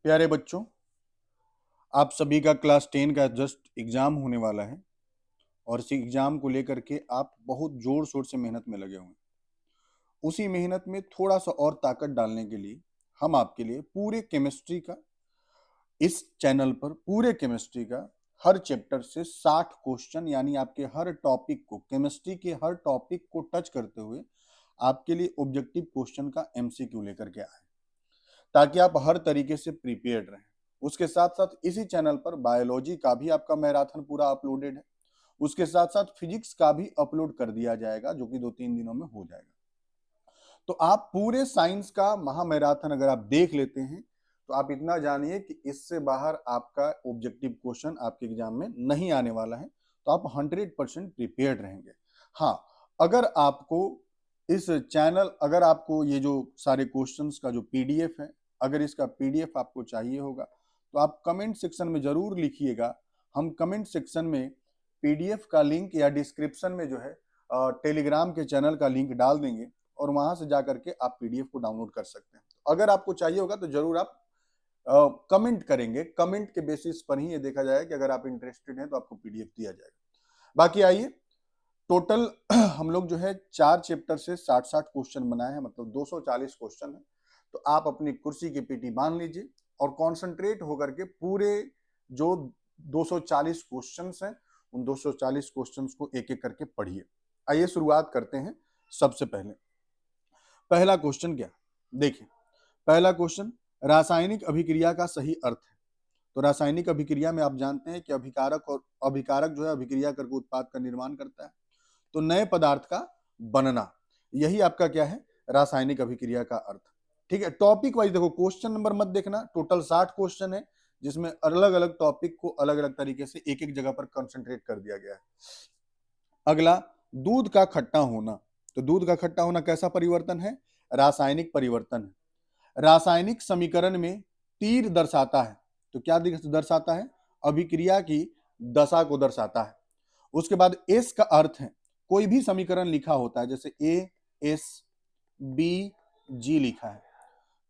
प्यारे बच्चों, आप सभी का क्लास 10 का जस्ट एग्जाम होने वाला है और इस एग्जाम को लेकर के आप बहुत जोर शोर से मेहनत में लगे हुए हैं। उसी मेहनत में थोड़ा सा और ताकत डालने के लिए हम आपके लिए पूरे केमिस्ट्री का इस चैनल पर पूरे केमिस्ट्री का हर चैप्टर से 60 क्वेश्चन यानी आपके हर टॉपिक को केमिस्ट्री के हर टॉपिक को टच करते हुए आपके लिए ऑब्जेक्टिव क्वेश्चन का एमसीक्यू लेकर के आए, ताकि आप हर तरीके से प्रिपेयर्ड रहें। उसके साथ साथ इसी चैनल पर बायोलॉजी का भी आपका मैराथन पूरा अपलोडेड है। उसके साथ साथ फिजिक्स का भी अपलोड कर दिया जाएगा, जो कि 2-3 दिनों में हो जाएगा। तो आप पूरे साइंस का महामैराथन अगर आप देख लेते हैं तो आप इतना जानिए कि इससे बाहर आपका ऑब्जेक्टिव क्वेश्चन आपके एग्जाम में नहीं आने वाला है। तो आप 100% प्रिपेयर्ड रहेंगे। हाँ, अगर आपको इस चैनल अगर आपको ये जो सारे क्वेश्चंस का जो पीडीएफ है, अगर इसका पीडीएफ आपको चाहिए होगा तो आप कमेंट सेक्शन में जरूर लिखिएगा। हम कमेंट सेक्शन में पीडीएफ का लिंक या डिस्क्रिप्शन में जो है टेलीग्राम के चैनल का लिंक डाल देंगे और वहां से जाकर के आप पीडीएफ को डाउनलोड कर सकते हैं। अगर आपको चाहिए होगा तो जरूर आप कमेंट करेंगे। कमेंट के बेसिस पर ही ये देखा जाएगा कि अगर आप इंटरेस्टेड हैं तो आपको पीडीएफ दिया जाएगा। बाकी आइए, टोटल हम लोग जो है 4 चैप्टर से 60-60 क्वेश्चन बनाए हैं, मतलब 240 क्वेश्चन है। तो आप अपनी कुर्सी की पेटी बांध लीजिए और कॉन्सेंट्रेट होकर के पूरे जो 240 क्वेश्चंस हैं उन 240 क्वेश्चंस को एक एक करके पढ़िए। आइए शुरुआत करते हैं। सबसे पहला क्वेश्चन क्या, देखिए पहला क्वेश्चन, रासायनिक अभिक्रिया का सही अर्थ है। तो रासायनिक अभिक्रिया में आप जानते हैं कि अभिकारक जो है अभिक्रिया करके उत्पाद का निर्माण करता है। तो नए पदार्थ का बनना, यही आपका क्या है, रासायनिक अभिक्रिया का अर्थ। ठीक है, टॉपिक वाइज देखो, क्वेश्चन नंबर मत देखना, टोटल 60 क्वेश्चन है जिसमें अलग अलग टॉपिक को अलग अलग तरीके से एक एक जगह पर कंसंट्रेट कर दिया गया है। अगला, दूध का खट्टा होना। तो दूध का खट्टा होना कैसा परिवर्तन है, रासायनिक परिवर्तन है। रासायनिक समीकरण में तीर दर्शाता है, तो क्या दर्शाता है, अभिक्रिया की दशा को दर्शाता है। उसके बाद एस का अर्थ है, कोई भी समीकरण लिखा होता है, जैसे ए एस बी जी लिखा है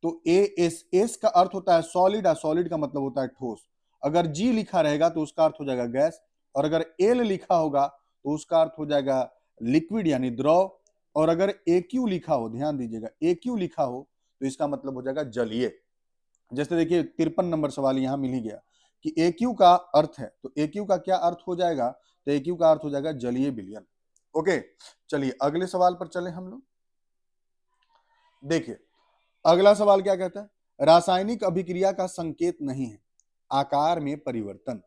तो ए एस, एस का अर्थ होता है सॉलिड, सॉलिड का मतलब होता है ठोस। अगर जी लिखा रहेगा तो उसका अर्थ हो जाएगा गैस, और अगर एल लिखा होगा तो उसका अर्थ हो जाएगा लिक्विड यानी द्रव, और अगर ए क्यू लिखा हो, ध्यान दीजिएगा, ए क्यू लिखा हो तो इसका मतलब हो जाएगा जलीय। जैसे देखिए 53 नंबर सवाल यहां मिल ही गया कि ए क्यू का अर्थ है, तो ए क्यू का क्या अर्थ हो जाएगा, तो ए क्यू का अर्थ हो जाएगा जलीय विलयन। ओके, चलिए अगले सवाल पर चले हम लोग। देखिए अगला सवाल क्या कहता है, रासायनिक अभिक्रिया का संकेत नहीं है आकार में परिवर्तन।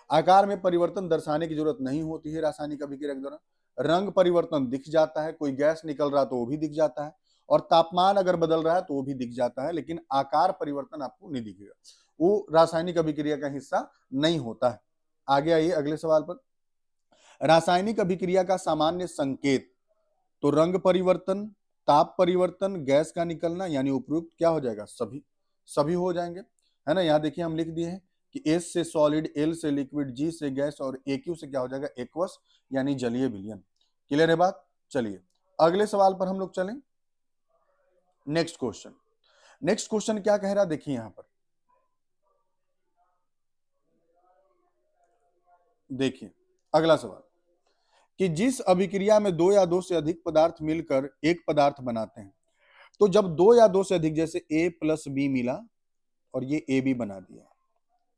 आकार में परिवर्तन दर्शाने की जरूरत नहीं होती है रासायनिक अभिक्रिया के दौरान। रंग परिवर्तन दिख जाता है, कोई गैस निकल रहा तो वो भी दिख जाता है, और तापमान अगर बदल रहा है तो वो भी दिख जाता है, लेकिन आकार परिवर्तन आपको नहीं दिखेगा, वो रासायनिक अभिक्रिया का हिस्सा नहीं होता है। आगे आइए अगले सवाल पर, रासायनिक अभिक्रिया का सामान्य संकेत, तो रंग परिवर्तन, ताप परिवर्तन, गैस का निकलना, यानी उपयुक्त क्या हो जाएगा, सभी सभी हो जाएंगे, है ना। यहाँ देखिए हम लिख दिए हैं कि एस से सॉलिड, एल से लिक्विड, जी से गैस और ए क्यू से क्या हो जाएगा, एक्वस यानी जलीय विलयन। क्लियर है बात। चलिए अगले सवाल पर हम लोग चलें। नेक्स्ट क्वेश्चन, नेक्स्ट क्वेश्चन क्या कह रहा है, देखिए यहां पर देखिए अगला सवाल, कि जिस अभिक्रिया में दो या दो से अधिक पदार्थ मिलकर एक पदार्थ बनाते हैं, तो जब दो या दो से अधिक, जैसे ए प्लस बी मिला और ये ए बी बना दिया,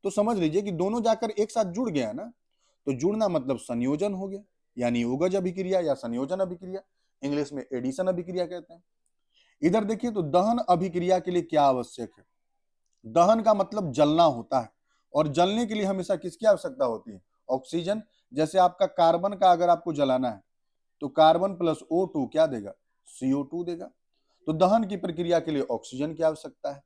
तो समझ लीजिए कि दोनों जाकर एक साथ जुड़ गया ना। तो जुड़ना मतलब संयोजन हो गया, यानी योगज अभिक्रिया या संयोजन अभिक्रिया, इंग्लिश में एडिशन अभिक्रिया कहते हैं। इधर देखिए तो दहन अभिक्रिया के लिए क्या आवश्यक है, दहन का मतलब जलना होता है, और जलने के लिए हमेशा किसकी आवश्यकता होती है, ऑक्सीजन। जैसे आपका कार्बन का अगर आपको जलाना है तो कार्बन प्लस O2 क्या देगा, CO2 देगा। तो दहन की प्रक्रिया के लिए ऑक्सीजन की आवश्यकता है।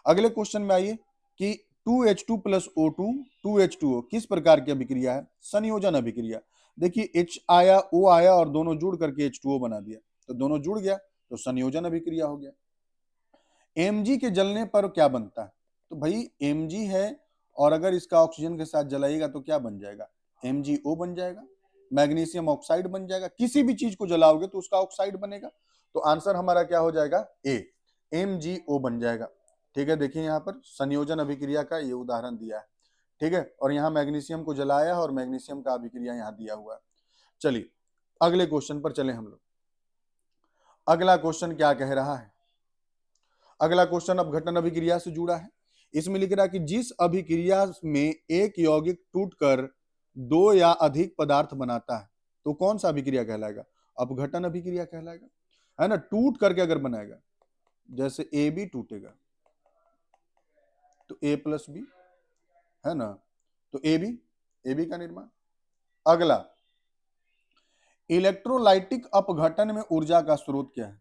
अगले क्वेश्चन में आइए कि 2H2 प्लस O2 2H2O किस प्रकार की अभिक्रिया है, संयोजन अभिक्रिया। देखिए H आया, O आया और दोनों जुड़ करके H2O बना दिया, तो दोनों जुड़ गया तो संयोजन अभिक्रिया हो गया। Mg के जलने पर क्या बनता है, तो भाई Mg है और अगर इसका ऑक्सीजन के साथ जलाइएगा तो क्या बन जाएगा, MgO बन जाएगा, मैग्नीशियम ऑक्साइड बन जाएगा। किसी भी चीज को जलाओगे तो उसका ऑक्साइड बनेगा, तो आंसर हमारा क्या हो जाएगा, ए, MgO बन जाएगा। ठीक है, देखिए यहाँ पर संयोजन अभिक्रिया का ये उदाहरण दिया है। ठीक है, और यहाँ मैग्नीशियम को जलाया और मैग्नीशियम का अभिक्रिया यहाँ दिया हुआ है। चलिए अगले क्वेश्चन पर चले हम लोग। अगला क्वेश्चन क्या कह रहा है? अगला क्वेश्चन अपघटन अभिक्रिया से जुड़ा है। इसमें लिख रहा है कि जिस अभिक्रिया में एक यौगिक टूटकर दो या अधिक पदार्थ बनाता है तो कौन सा अभिक्रिया कहलाएगा? अपघटन अभिक्रिया कहलाएगा, है ना। टूट करके अगर बनाएगा, जैसे ए बी टूटेगा तो ए प्लस बी, है ना, तो ए बी का निर्माण। अगला, इलेक्ट्रोलाइटिक अपघटन में ऊर्जा का स्रोत क्या है?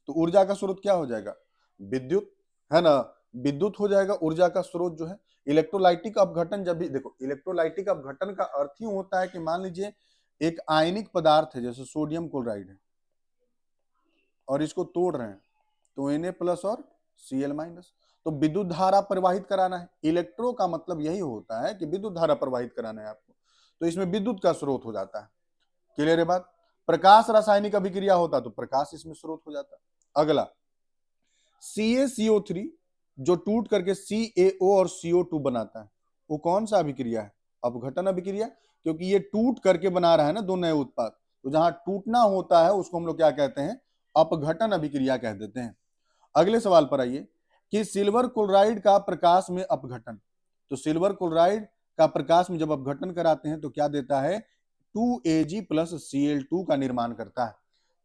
तो ऊर्जा का स्रोत क्या हो जाएगा? विद्युत, है ना, विद्युत हो जाएगा ऊर्जा का स्रोत जो है। इलेक्ट्रोलाइटिक अपघटन जब भी देखो, इलेक्ट्रोलाइटिक अपघटन का अर्थ ही होता है कि मान लीजिए एक आयनिक पदार्थ है, जैसे सोडियम क्लोराइड है, और इसको तोड़ रहे हैं तो Na प्लस और Cl माइनस, तो विद्युत धारा प्रवाहित कराना है। इलेक्ट्रो का मतलब यही होता है कि विद्युत धारा प्रवाहित कराना है आपको, तो इसमें विद्युत का स्रोत हो जाता है। क्लियर है बात? प्रकाश रासायनिक अभिक्रिया होता तो प्रकाश इसमें स्रोत हो जाता। अगला, CaCO3 जो टूट करके CaO और CO2 बनाता है, वो कौन सा अभिक्रिया है? अपघटन अभिक्रिया, क्योंकि ये टूट करके बना रहा है ना दो नए उत्पाद, तो जहां टूटना होता है उसको हम लोग क्या कहते हैं? अपघटन अभिक्रिया कह देते हैं। अगले सवाल पर आइए कि सिल्वर क्लोराइड का प्रकाश में अपघटन, तो सिल्वर क्लोराइड का प्रकाश में जब अपघटन कराते हैं तो क्या देता है? 2Ag प्लस Cl2 का निर्माण करता है।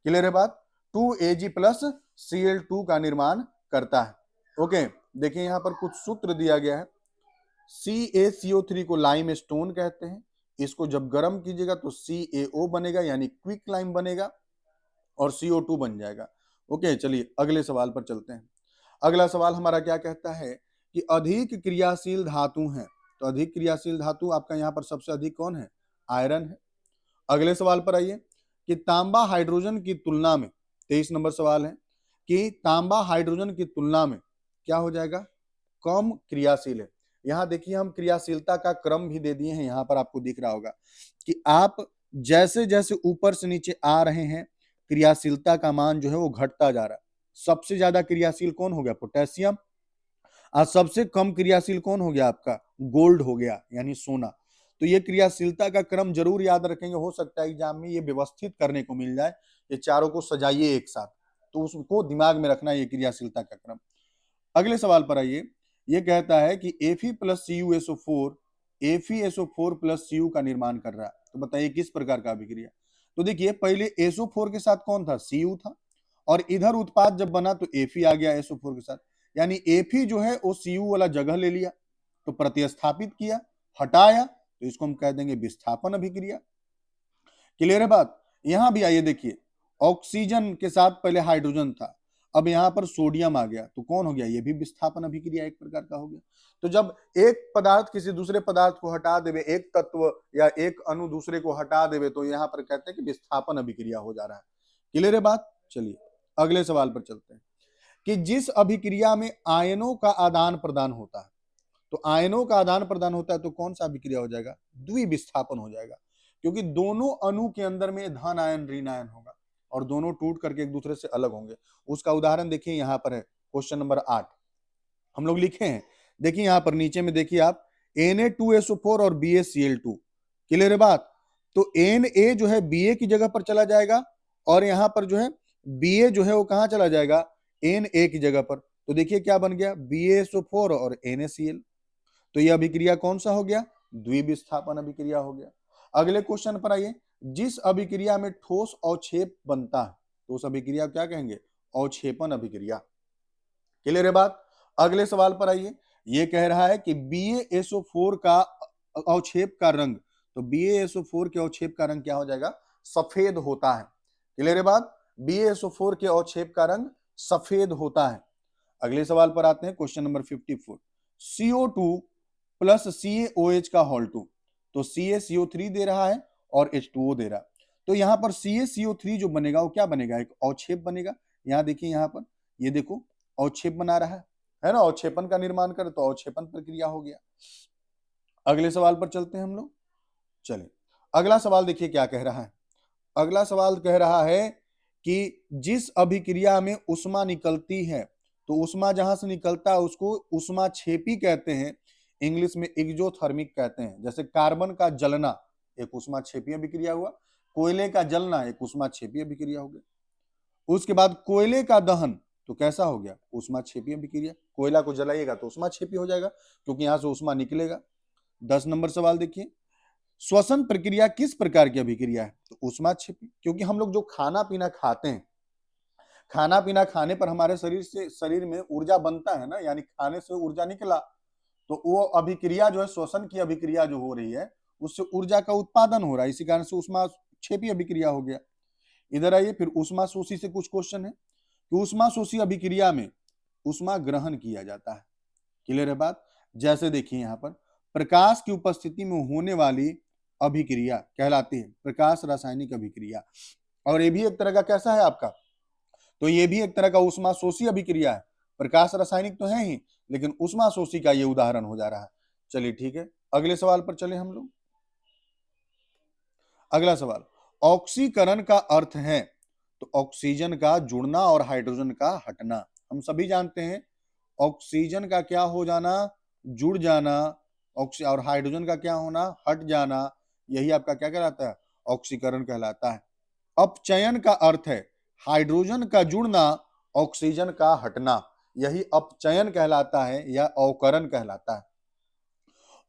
क्लियर है बात? 2Ag प्लस Cl2 का निर्माण करता है। ओके, देखिए यहां पर कुछ सूत्र दिया गया है। CaCO3 को लाइम स्टोन कहते हैं, इसको जब गर्म कीजिएगा तो CaO बनेगा, यानी क्विक लाइम बनेगा, और CO2 बन जाएगा। ओके, चलिए अगले सवाल पर चलते हैं। अगला सवाल हमारा क्या कहता है कि अधिक क्रियाशील धातु हैं, तो अधिक क्रियाशील धातु आपका यहाँ पर सबसे अधिक कौन है? आयरन है। अगले सवाल पर आइए कि तांबा हाइड्रोजन की तुलना में, 23 नंबर सवाल है कि तांबा हाइड्रोजन की तुलना में क्या हो जाएगा? कम क्रियाशील है। यहां देखिए हम क्रियाशीलता का क्रम भी दे दिए हैं, यहां पर आपको दिख रहा होगा कि आप जैसे जैसे ऊपर से नीचे आ रहे हैं क्रियाशीलता का मान जो है वो घटता जा रहा है। सबसे ज्यादा क्रियाशील कौन हो गया? पोटेशियम। और सबसे कम क्रियाशील कौन हो गया? आपका गोल्ड हो गया, यानी सोना। तो ये क्रियाशीलता का क्रम जरूर याद रखेंगे, हो सकता है एग्जाम में ये व्यवस्थित करने को मिल जाए, ये चारों को सजाइए एक साथ, तो उसको दिमाग में रखना, ये क्रियाशीलता का क्रम। अगले सवाल पर आइए, ये कहता है कि Fe plus CuSO4 FeSO4 plus Cu का निर्माण कर रहा है, तो बताइए किस प्रकार का अभिक्रिया? तो देखिए पहले SO4 के साथ कौन था? Cu था, और इधर उत्पाद जब बना तो Fe आ गया SO4 के साथ, यानी Fe जो है वो Cu वाला जगह ले लिया, तो प्रतिस्थापित किया, हटाया, तो इसको हम कह देंगे विस्थापन अभिक्रिया। क्लियर है बात? यहां भी आइए देखिए, ऑक्सीजन के साथ पहले हाइड्रोजन था, अब यहां पर सोडियम आ गया, तो कौन हो गया? ये भी विस्थापन अभिक्रिया एक प्रकार का हो गया। तो जब एक पदार्थ किसी दूसरे पदार्थ को हटा देवे, एक तत्व या एक अणु दूसरे को हटा देवे, तो यहां पर कहते हैं कि विस्थापन अभिक्रिया हो जा रहा है। क्लियर है बात? चलिए अगले सवाल पर चलते हैं कि जिस अभिक्रिया में आयनों का आदान प्रदान होता है, तो आयनों का आदान प्रदान होता है तो कौन सा अभिक्रिया हो जाएगा? द्विविस्थापन हो जाएगा, क्योंकि दोनों अणु के अंदर में धन आयन ऋण आयन होगा और दोनों टूट करके एक दूसरे से अलग होंगे। उसका उदाहरण देखिए यहां पर है क्वेश्चन नंबर 8, हम लोग लिखे हैं। देखिए यहां पर नीचे में देखिए आप, Na2SO4 और BaCl2। क्लियर है बात? तो Na जो है Ba की जगह पर चला जाएगा, और यहां पर जो है Ba जो है वो कहां चला जाएगा? Na की जगह पर। तो देखिए क्या बन गया? BaSO4 और NaCl। तो यह अभिक्रिया कौन सा हो गया? द्विविस्थापन अभिक्रिया हो गया। अगले क्वेश्चन पर आइए, जिस अभिक्रिया में ठोस अवक्षेप बनता है तो उस अभिक्रिया क्या कहेंगे? अवक्षेपन अभिक्रिया। क्लियर है बात? अगले सवाल पर आइए, यह कह रहा है कि BaSO4 का अवक्षेप का रंग, तो BaSO4 के अवक्षेप का रंग क्या हो जाएगा? सफेद होता है। क्लियर है बात? BaSO4 के अवक्षेप का रंग सफेद होता है। अगले सवाल पर आते हैं, question number 54, CO2 plus CaOH का होल 2, तो CaCO3 दे रहा है और H2O दे रहा है, तो यहां पर CaCO3 जो बनेगा वो क्या बनेगा? एक अवक्षेप बनेगा। यहां देखिए, यहां पर ये देखो अवक्षेप बना रहा है ना, अवक्षेपन का निर्माण करे तो अवक्षेपन प्रक्रिया हो गया। अगले सवाल पर चलते हैं हम लोग। चलिए अगला सवाल देखिए क्या कह रहा है। अगला सवाल कह रहा है कि जिस अभिक्रिया में उष्मा निकलती है तो ऊष्मा जहां से निकलता है उसको ऊष्मा छेपी कहते हैं, इंग्लिश में एक्सोथर्मिक कहते हैं। जैसे कार्बन का जलना एक ऊष्मा छेपी अभिक्रिया हुआ, कोयले का जलना एक ऊष्मा छेपी अभिक्रिया हो गया। उसके बाद कोयले का दहन तो कैसा हो गया, ऊष्मा छेपी अभिक्रिया। कोयला को जलाइएगा तो ऊष्मा छेपी हो जाएगा, क्योंकि यहां से ऊष्मा निकलेगा। 10 नंबर सवाल देखिए, श्वसन प्रक्रिया किस प्रकार की अभिक्रिया है, तो ऊष्मा छेपी। क्योंकि हम लोग जो खाना पीना खाते हैं, खाना पीना खाने पर हमारे शरीर में ऊर्जा बनता है ना, यानी खाने से ऊर्जा निकला, तो वो अभिक्रिया जो है, श्वसन की अभिक्रिया जो हो रही है, उससे ऊर्जा का उत्पादन हो रहा है, इसी कारण से ऊष्मा छेपी अभिक्रिया हो गया। इधर आइए, फिर ऊष्मा शोषी से कुछ क्वेश्चन है कि ऊष्मा शोषी अभिक्रिया में ऊष्मा ग्रहण किया जाता है। क्लियर है बात। जैसे देखिए यहां पर प्रकाश की उपस्थिति में होने वाली अभिक्रिया कहलाती है प्रकाश रासायनिक अभिक्रिया, और ये भी एक तरह का कैसा है आपका, तो ये भी एक तरह का ऊष्मा शोषी अभिक्रिया है। प्रकाश रासायनिक तो है ही, लेकिन ऊष्मा शोषी का ये उदाहरण हो जा रहा है। चलिए ठीक है, अगले सवाल पर चले हम लोग। अगला सवाल, ऑक्सीकरण का अर्थ है, तो ऑक्सीजन का जुड़ना और हाइड्रोजन का हटना। हम सभी जानते हैं ऑक्सीजन का क्या हो जाना, जुड़ जाना, और हाइड्रोजन का क्या होना, हट जाना। यही आपका क्या कहलाता है, ऑक्सीकरण कहलाता है। अपचयन का अर्थ है हाइड्रोजन का जुड़ना, ऑक्सीजन का हटना, यही अपचयन कहलाता है या अवकरण कहलाता है।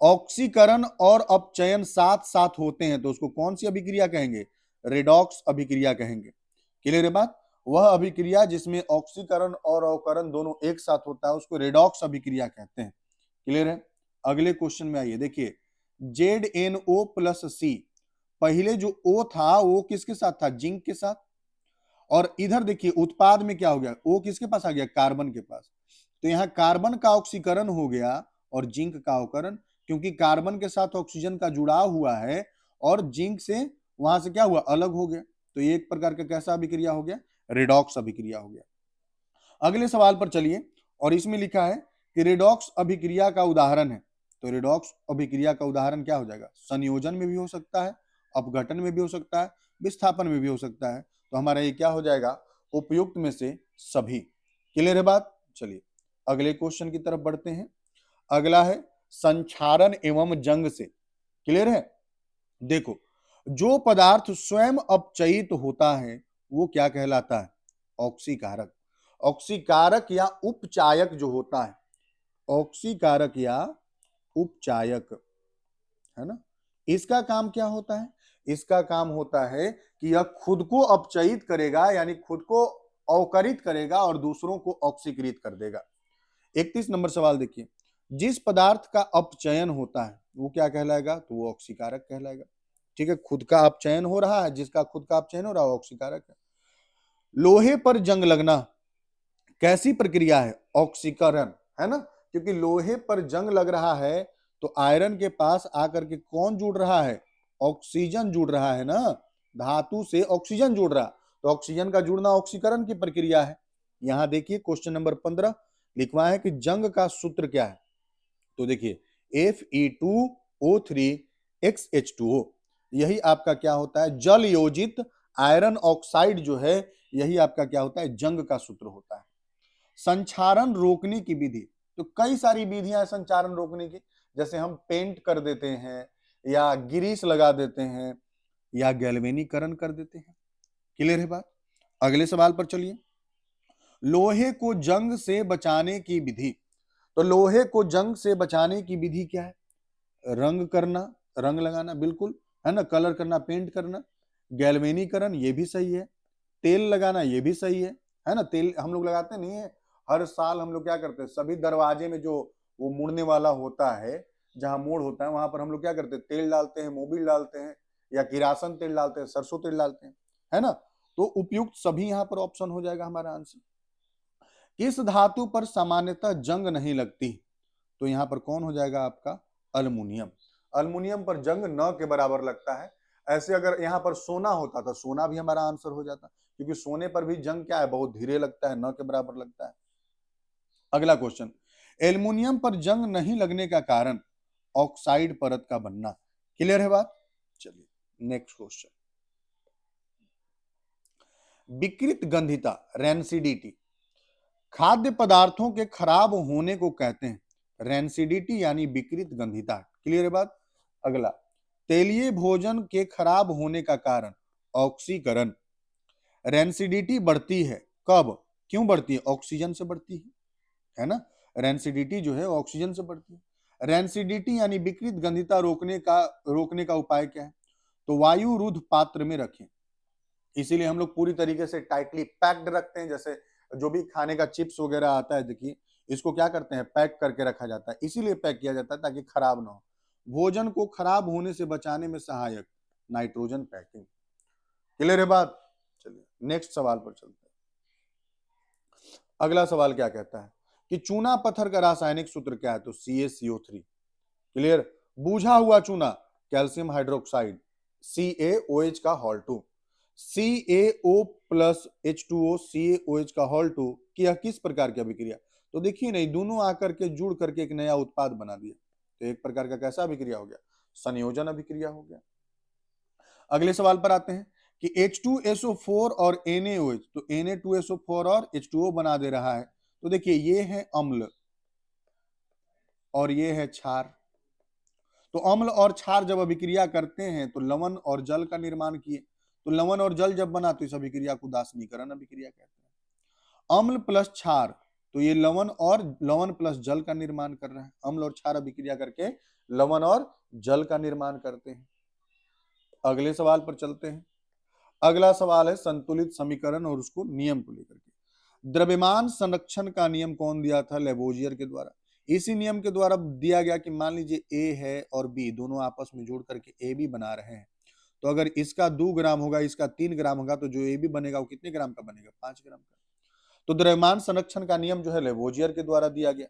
ऑक्सीकरण और अपचयन साथ साथ होते हैं तो उसको कौन सी अभिक्रिया कहेंगे, रेडॉक्स अभिक्रिया कहेंगे। क्लियर है बात। वह अभिक्रिया जिसमें ऑक्सीकरण और अवकरण दोनों एक साथ होता है उसको रेडॉक्स अभिक्रिया कहते हैं। क्लियर है। अगले क्वेश्चन में आइए, देखिए ZnO+C, पहले जो O था वो किसके साथ था, जिंक के साथ, और इधर देखिए उत्पाद में क्या हो गया, O किसके पास आ गया, कार्बन के पास। तो यहाँ कार्बन का ऑक्सीकरण हो गया और जिंक का अवकरण, क्योंकि कार्बन के साथ ऑक्सीजन का जुड़ाव हुआ है और जिंक से वहां से क्या हुआ, अलग हो गया। तो ये एक प्रकार का कैसा अभिक्रिया हो गया, रेडॉक्स अभिक्रिया हो गया। अगले सवाल पर चलिए, और इसमें लिखा है कि रेडॉक्स अभिक्रिया का उदाहरण है, तो रेडॉक्स अभिक्रिया का उदाहरण क्या हो जाएगा, संयोजन में भी हो सकता है, अपघटन में भी हो सकता है, विस्थापन में भी हो सकता है। तो हमारा ये क्या हो जाएगा, उपयुक्त में से सभी। क्लियर है बात। चलिए अगले क्वेश्चन की तरफ बढ़ते हैं। अगला है संक्षारण एवं जंग से। क्लियर है। देखो, जो पदार्थ स्वयं अपचयित होता है वो क्या कहलाता है, ऑक्सीकारक। ऑक्सीकारक या उपचायक जो होता है, ऑक्सीकारक या उपचायक, है ना, इसका काम क्या होता है, इसका काम होता है कि यह खुद को अपचयित करेगा, यानी खुद को अवकरित करेगा और दूसरों को ऑक्सीकृत कर देगा। 31 नंबर सवाल देखिए, जिस पदार्थ का अपचयन होता है वो क्या कहलाएगा, तो वो ऑक्सीकारक कहलाएगा। ठीक है, खुद का अपचयन हो रहा है, जिसका खुद का अपचयन हो रहा है वो ऑक्सीकारक है। लोहे पर जंग लगना कैसी प्रक्रिया है, ऑक्सीकरण, है ना, क्योंकि लोहे पर जंग लग रहा है तो आयरन के पास आकर के कौन जुड़ रहा है, ऑक्सीजन जुड़ रहा है ना, धातु से ऑक्सीजन जुड़ रहा, तो ऑक्सीजन का जुड़ना ऑक्सीकरण की प्रक्रिया है। यहां देखिए क्वेश्चन नंबर 15 लिखवा है कि जंग का सूत्र क्या है, तो देखिए Fe2O3XH2O, यही आपका क्या होता है, जल योजित आयरन ऑक्साइड जो है, यही आपका क्या होता है, जंग का सूत्र होता है। संचारण रोकने की विधि, तो कई सारी विधियां हैं संचारण रोकने की, जैसे हम पेंट कर देते हैं या ग्रीस लगा देते हैं या गैल्वेनीकरण कर देते हैं। क्लियर है बात। अगले सवाल पर चलिए, लोहे को जंग से बचाने की विधि, तो लोहे को जंग से बचाने की विधि क्या है, रंग करना, रंग लगाना, बिल्कुल, है ना, कलर करना, पेंट करना, गैल्वेनीकरण ये भी सही है, तेल लगाना ये भी सही है ना, तेल हम लोग लगाते नहीं है, हर साल हम लोग क्या करते हैं, सभी दरवाजे में जो वो मुड़ने वाला होता है, जहां मोड़ होता है वहां पर हम लोग क्या करते हैं, तेल डालते हैं, मोबिल डालते हैं, या किरासन तेल डालते हैं, सरसों तेल डालते हैं, है ना। तो उपयुक्त सभी यहाँ पर ऑप्शन हो जाएगा हमारा आंसर। किस धातु पर सामान्यतः जंग नहीं लगती, तो यहाँ पर कौन हो जाएगा आपका, अल्मुनियम। अल्मुनियम पर जंग न के बराबर लगता है। ऐसे अगर यहाँ पर सोना होता तो सोना भी हमारा आंसर हो जाता, क्योंकि सोने पर भी जंग क्या है, बहुत धीरे लगता है, न के बराबर लगता है। अगला क्वेश्चन, एल्युमिनियम पर जंग नहीं लगने का कारण ऑक्साइड परत का बनना। क्लियर है बात। चलिए नेक्स्ट क्वेश्चन, विकृत गंधिता, रेंसिडिटी, खाद्य पदार्थों के खराब होने को कहते हैं रेंसिडिटी यानी विकृत गंधिता। क्लियर है बात। अगला, तेलीय भोजन के खराब होने का कारण ऑक्सीकरण। रेंसिडिटी बढ़ती है कब, क्यों बढ़ती है? ऑक्सीजन से बढ़ती है ना। रेंसिडिटी जो है ऑक्सीजन से बढ़ती है। रेंसिडिटी यानी विकृत गंधिता रोकने का उपाय क्या है? तो वायु रुद्ध पात्र में रखें। इसीलिए हम लोग पूरी तरीके से टाइटली पैक्ड रखते हैं। जैसे जो भी खाने का चिप्स वगैरह आता है, देखिए इसको क्या करते हैं, पैक करके रखा जाता है। इसीलिए पैक किया जाता है ताकि खराब ना हो। भोजन को खराब होने से बचाने में सहायक नाइट्रोजन पैकिंग। क्लियर है बात। चलिए नेक्स्ट सवाल पर चलते हैं। अगला सवाल क्या कहता है कि चूना पत्थर का रासायनिक सूत्र क्या है? तो CaCO3। क्लियर। बूझा हुआ चूना कैल्शियम हाइड्रोक्साइड CaOH का hall 2। CaO plus H2O CaOH का हॉल 2 की यह किस प्रकार की अभिक्रिया? तो देखिए नहीं, दोनों आकर के जुड़ करके एक नया उत्पाद बना दिया। तो एक प्रकार का कैसा अभिक्रिया हो गया? संयोजन अभिक्रिया हो गया। अगले सवाल पर आते हैं कि H2SO4 और NaOH, तो Na2SO4 और H2O बना दे रहा है। तो देखिए ये है अम्ल और ये है क्षार। तो अम्ल और क्षार जब अभिक्रिया करते हैं तो लवण और जल का निर्माण किए। तो लवण और जल जब बना तो इस अभिक्रिया को दासनीकरण अभिक्रिया कहते हैं। अम्ल प्लस क्षार, तो ये लवण प्लस जल का निर्माण कर रहा है। अम्ल और क्षार अभिक्रिया करके लवण और जल का निर्माण करते हैं। अगले सवाल पर चलते हैं। अगला सवाल है संतुलित समीकरण और उसको नियम को लेकर के। द्रव्यमान संरक्षण का नियम कौन दिया था? लेवोजियर के द्वारा। इसी नियम के द्वारा दिया गया कि मान लीजिए ए है और बी दोनों आपस में जोड़ करके ए बी बना रहे हैं। तो अगर इसका 2 ग्राम होगा, इसका 3 ग्राम होगा, तो जो ए बी बनेगा वो कितने ग्राम का बनेगा? 5 ग्राम का। तो द्रव्यमान संरक्षण का नियम जो है लेवोजियर के द्वारा दिया गया।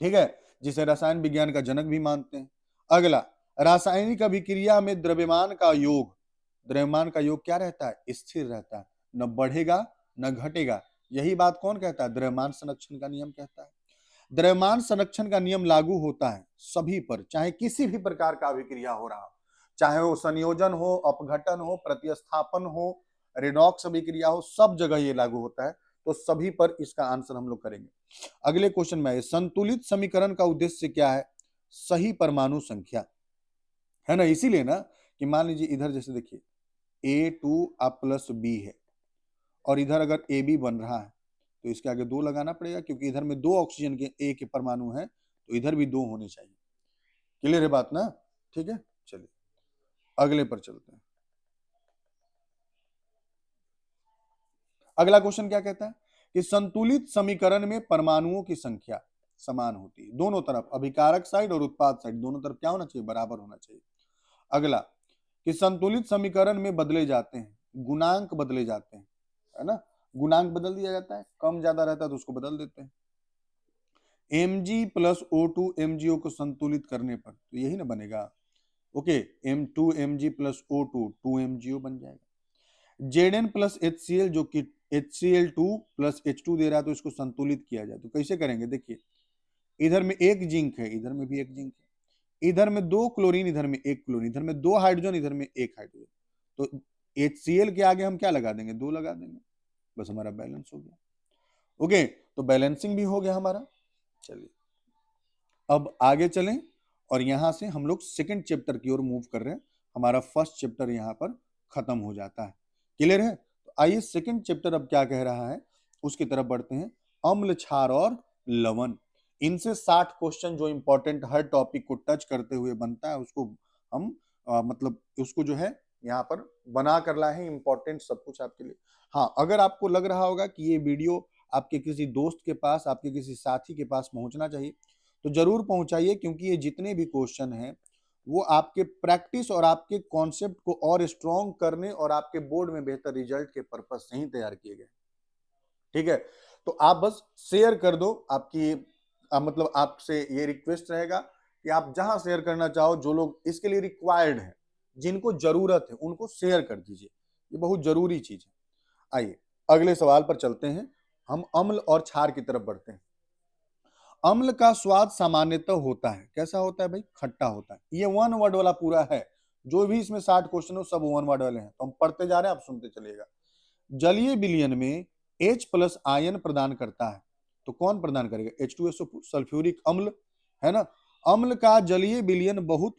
ठीक है, जिसे रसायन विज्ञान का जनक भी मानते हैं। अगला, रासायनिक अभिक्रिया में द्रव्यमान का योग क्या रहता है? स्थिर रहता है, न बढ़ेगा न घटेगा। यही बात कौन कहता है? द्रव्यमान संरक्षण का नियम कहता है। द्रव्यमान संरक्षण का नियम लागू होता है सभी पर, चाहे किसी भी प्रकार का अभिक्रिया हो रहा हो, चाहे वो संयोजन हो, अपघटन हो, प्रतिस्थापन हो, रेडॉक्स अभिक्रिया हो, सब जगह ये लागू होता है। तो सभी पर इसका आंसर हम लोग करेंगे। अगले क्वेश्चन में है संतुलित समीकरण का उद्देश्य क्या है? सही परमाणु संख्या, है ना। इसीलिए ना कि मान लीजिए इधर जैसे देखिए A2 अब प्लस B है और इधर अगर AB बन रहा है तो इसके आगे 2 लगाना पड़ेगा, क्योंकि इधर में 2 ऑक्सीजन के A के परमाणु है तो इधर भी 2 होने चाहिए। क्लियर है बात ना। ठीक है, चलिए अगले पर चलते हैं। अगला क्वेश्चन क्या कहता है कि संतुलित समीकरण में परमाणुओं की संख्या समान होती है दोनों तरफ, अभिकारक साइड और उत्पाद साइड दोनों तरफ क्या होना चाहिए? बराबर होना चाहिए। अगला, कि संतुलित समीकरण में बदले जाते हैं, गुणांक बदले जाते हैं, है ना। गुणांक बदल दिया जाता है, कम ज्यादा रहता है तो उसको बदल देते हैं। Mg प्लस O2 MgO को संतुलित करने पर तो यही ना बनेगा। Okay, M2 Mg plus O2 2 MgO बन जाएगा। Zn प्लस HCl जो कि HCl2 प्लस H2 दे रहा है तो इसको संतुलित किया जाए तो कैसे करेंगे? देखिए इधर में एक जिंक है, इधर में भी एक जिंक है, इधर में 2 क्लोरीन, इधर में 1 क्लोरीन, इधर में 2 हाइड्रोजन, इधर में 1 हाइड्रोजन। तो HCl के आगे हम क्या लगा देंगे? 2 लगा देंगे, बस हमारा बैलेंस हो गया। ओके, तो बैलेंसिंग भी हो गया हमारा। चलिए अब आगे चलें और यहां से हम लोग सेकंड चैप्टर की ओर मूव कर रहे हैं। हमारा फर्स्ट चैप्टर यहां पर खत्म हो जाता है। क्लियर है। तो आइए सेकंड चैप्टर अब क्या कह रहा है उसकी तरफ बढ़ते हैं। अम्ल, क्षार और लवण, इनसे 60 क्वेश्चन जो इंपॉर्टेंट हर टॉपिक को टच करते हुए बनता है उसको हम मतलब उसको जो है यहाँ पर बना कर लाए हैं, इंपॉर्टेंट सब कुछ आपके लिए। हाँ, अगर आपको लग रहा होगा कि ये वीडियो आपके किसी दोस्त के पास, आपके किसी साथी के पास पहुंचना चाहिए तो जरूर पहुंचाइए, क्योंकि ये जितने भी क्वेश्चन हैं वो आपके प्रैक्टिस और आपके कॉन्सेप्ट को और स्ट्रॉन्ग करने और आपके बोर्ड में बेहतर रिजल्ट के पर्पज से ही तैयार किए गए। ठीक है, तो आप बस शेयर कर दो। आपकी मतलब आपसे ये रिक्वेस्ट रहेगा कि आप जहां शेयर करना चाहो, जो लोग इसके लिए रिक्वायर्ड है, जिनको जरूरत है, उनको शेयर कर दीजिए। ये बहुत जरूरी चीज है। आइए अगले सवाल पर चलते हैं। हम अम्ल और क्षार की तरफ बढ़ते हैं। अम्ल का स्वाद सामान्यतः होता है, कैसा होता है भाई? खट्टा होता है। ये 1 वर्ड वाला पूरा है, जो भी इसमें 60 क्वेश्चन हो सब 1 वर्ड वाले हैं। तो हम पढ़ते जा रहे हैं, आप सुनते चलिएगा। जलीय विलयन में H प्लस आयन प्रदान करता है। तो कौन प्रदान करेगा? H2SO, सल्फ्यूरिक अम्ल, है ना। अम्ल का जलीय विलयन बहुत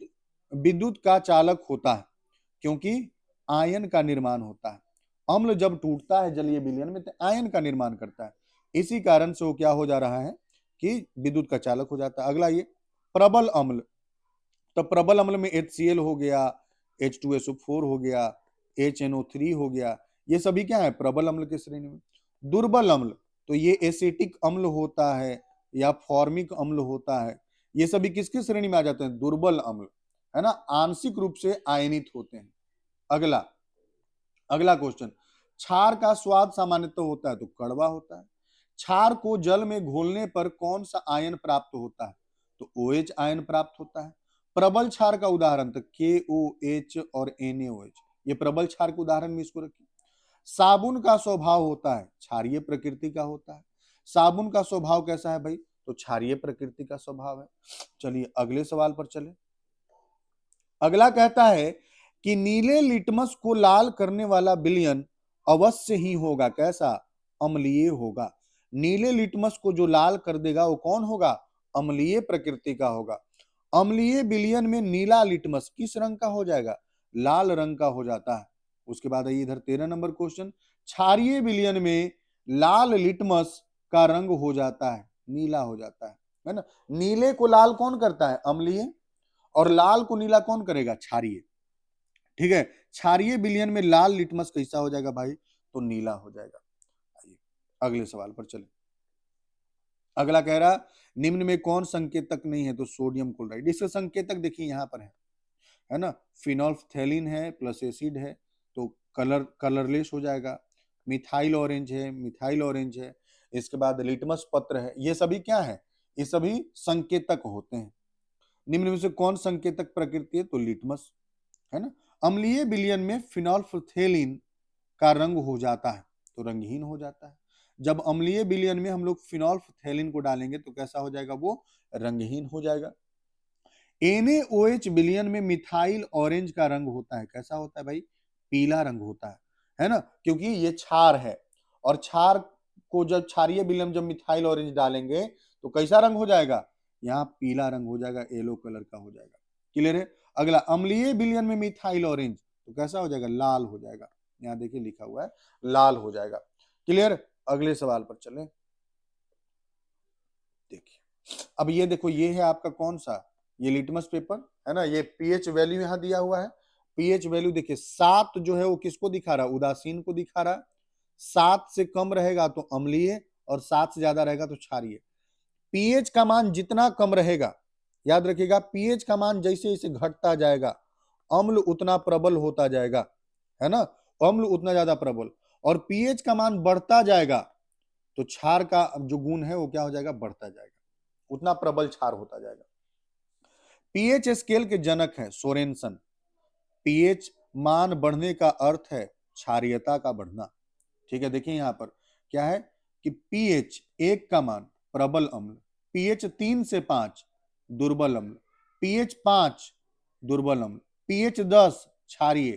विद्युत का चालक होता है, क्योंकि आयन का निर्माण होता है। अम्ल जब टूटता है जलीय विलयन में तो आयन का निर्माण करता है, इसी कारण से वो क्या हो जा रहा है कि विद्युत का चालक हो जाता है। अगला ये प्रबल अम्ल, तो प्रबल अम्ल में HCl हो गया, H2SO4 हो गया, HNO3 हो गया, ये सभी क्या है? प्रबल अम्ल की श्रेणी में। दुर्बल अम्ल, तो ये एसिटिक अम्ल होता है या फॉर्मिक अम्ल होता है, ये सभी किसकी श्रेणी में आ जाते हैं? दुर्बल अम्ल, है ना, आंशिक रूप से आयनित होते हैं। अगला अगला क्वेश्चन, क्षार का स्वाद सामान्यतः होता है तो कड़वा होता है। क्षार को जल में घोलने पर कौन सा आयन प्राप्त होता है? तो OH आयन प्राप्त होता है। प्रबल क्षार का उदाहरण तो KOH और NaOH, ये प्रबल क्षार के उदाहरण में इसको रखिए। साबुन का स्वभाव होता है क्षारीय प्रकृति का होता है। साबुन का स्वभाव कैसा है भाई? तो क्षारीय प्रकृति का स्वभाव है। चलिए अगले सवाल पर चले। अगला कहता है कि नीले लिटमस को लाल करने वाला विलयन अवश्य ही होगा कैसा? अम्लीय होगा। नीले लिटमस को जो लाल कर देगा वो कौन होगा? अम्लीय प्रकृति का होगा। अम्लीय विलयन में नीला लिटमस किस रंग का हो जाएगा? लाल रंग का हो जाता है। उसके बाद आइए इधर 13 नंबर क्वेश्चन, क्षारीय विलयन में लाल लिटमस का रंग हो जाता है, नीला हो जाता है ना। नीले को लाल कौन करता है? अम्लीय, और लाल को नीला कौन करेगा? क्षारीय। ठीक है, क्षारीय विलयन में लाल लिटमस कैसा हो जाएगा भाई? तो नीला हो जाएगा। आइए अगले सवाल पर चले। अगला कह रहा निम्न में कौन संकेतक नहीं है? तो सोडियम क्लोराइड। इसका संकेतक देखिए यहां पर है ना, फिनोल्फथैलीन है प्लस एसिड है तो कलरलेस हो जाएगा। मिथाइल ऑरेंज है, मिथाइल ऑरेंज है। इसके बाद लिटमस पत्र है, ये सभी क्या है? ये सभी संकेतक होते हैं। निम्न में से कौन संकेतक प्रकृति है? तो लिटमस, है ना। अम्लीय विलयन में फिनोल्फथैलीन का रंग हो जाता है तो रंगहीन हो जाता है। जब अम्लीय विलयन में हम लोग फिनोल्फथैलीन को डालेंगे तो कैसा हो जाएगा? वो रंगहीन हो जाएगा। NaOH विलयन में मिथाइल ऑरेंज का रंग होता है, कैसा होता है भाई? पीला रंग होता है ना, क्योंकि ये क्षार है, और क्षार को जब क्षारीय विलयन जब मिथाइल ऑरेंज डालेंगे तो कैसा रंग हो जाएगा? यहाँ पीला रंग हो जाएगा, येलो कलर का हो जाएगा। क्लियर है। अगला अम्लीय विलयन में मिथाइल ऑरेंज तो कैसा हो जाएगा? लाल हो जाएगा। यहाँ देखिए लिखा हुआ है लाल हो जाएगा। क्लियर। अगले सवाल पर चलें। देखिए अब ये देखो, ये है आपका कौन सा? ये लिटमस पेपर है ना। ये पीएच वैल्यू यहाँ दिया हुआ है। पीएच वैल्यू देखिए 7 जो है वो किसको दिखा रहा है? उदासीन को दिखा रहा है। 7 से कम रहेगा तो अम्लीय, और 7 से ज्यादा रहेगा तो क्षारीय। पीएच का मान जितना कम रहेगा, याद रखिएगा, पीएच का मान जैसे जैसे घटता जाएगा अम्ल उतना प्रबल होता जाएगा, है ना। अम्ल उतना ज्यादा प्रबल, और पीएच का मान बढ़ता जाएगा तो क्षार का जो गुण है वो क्या हो जाएगा? बढ़ता जाएगा, उतना प्रबल क्षार होता जाएगा। पीएच स्केल के जनक है सोरेनसन। पीएच मान बढ़ने का अर्थ है क्षारीयता का बढ़ना। ठीक है, देखिए यहां पर क्या है कि पीएच 1 का मान प्रबल अम्ल, पीएच 3 से 5 दुर्बल अम्ल, पीएच 5 दुर्बल अम्ल, पीएच 10 क्षारीय,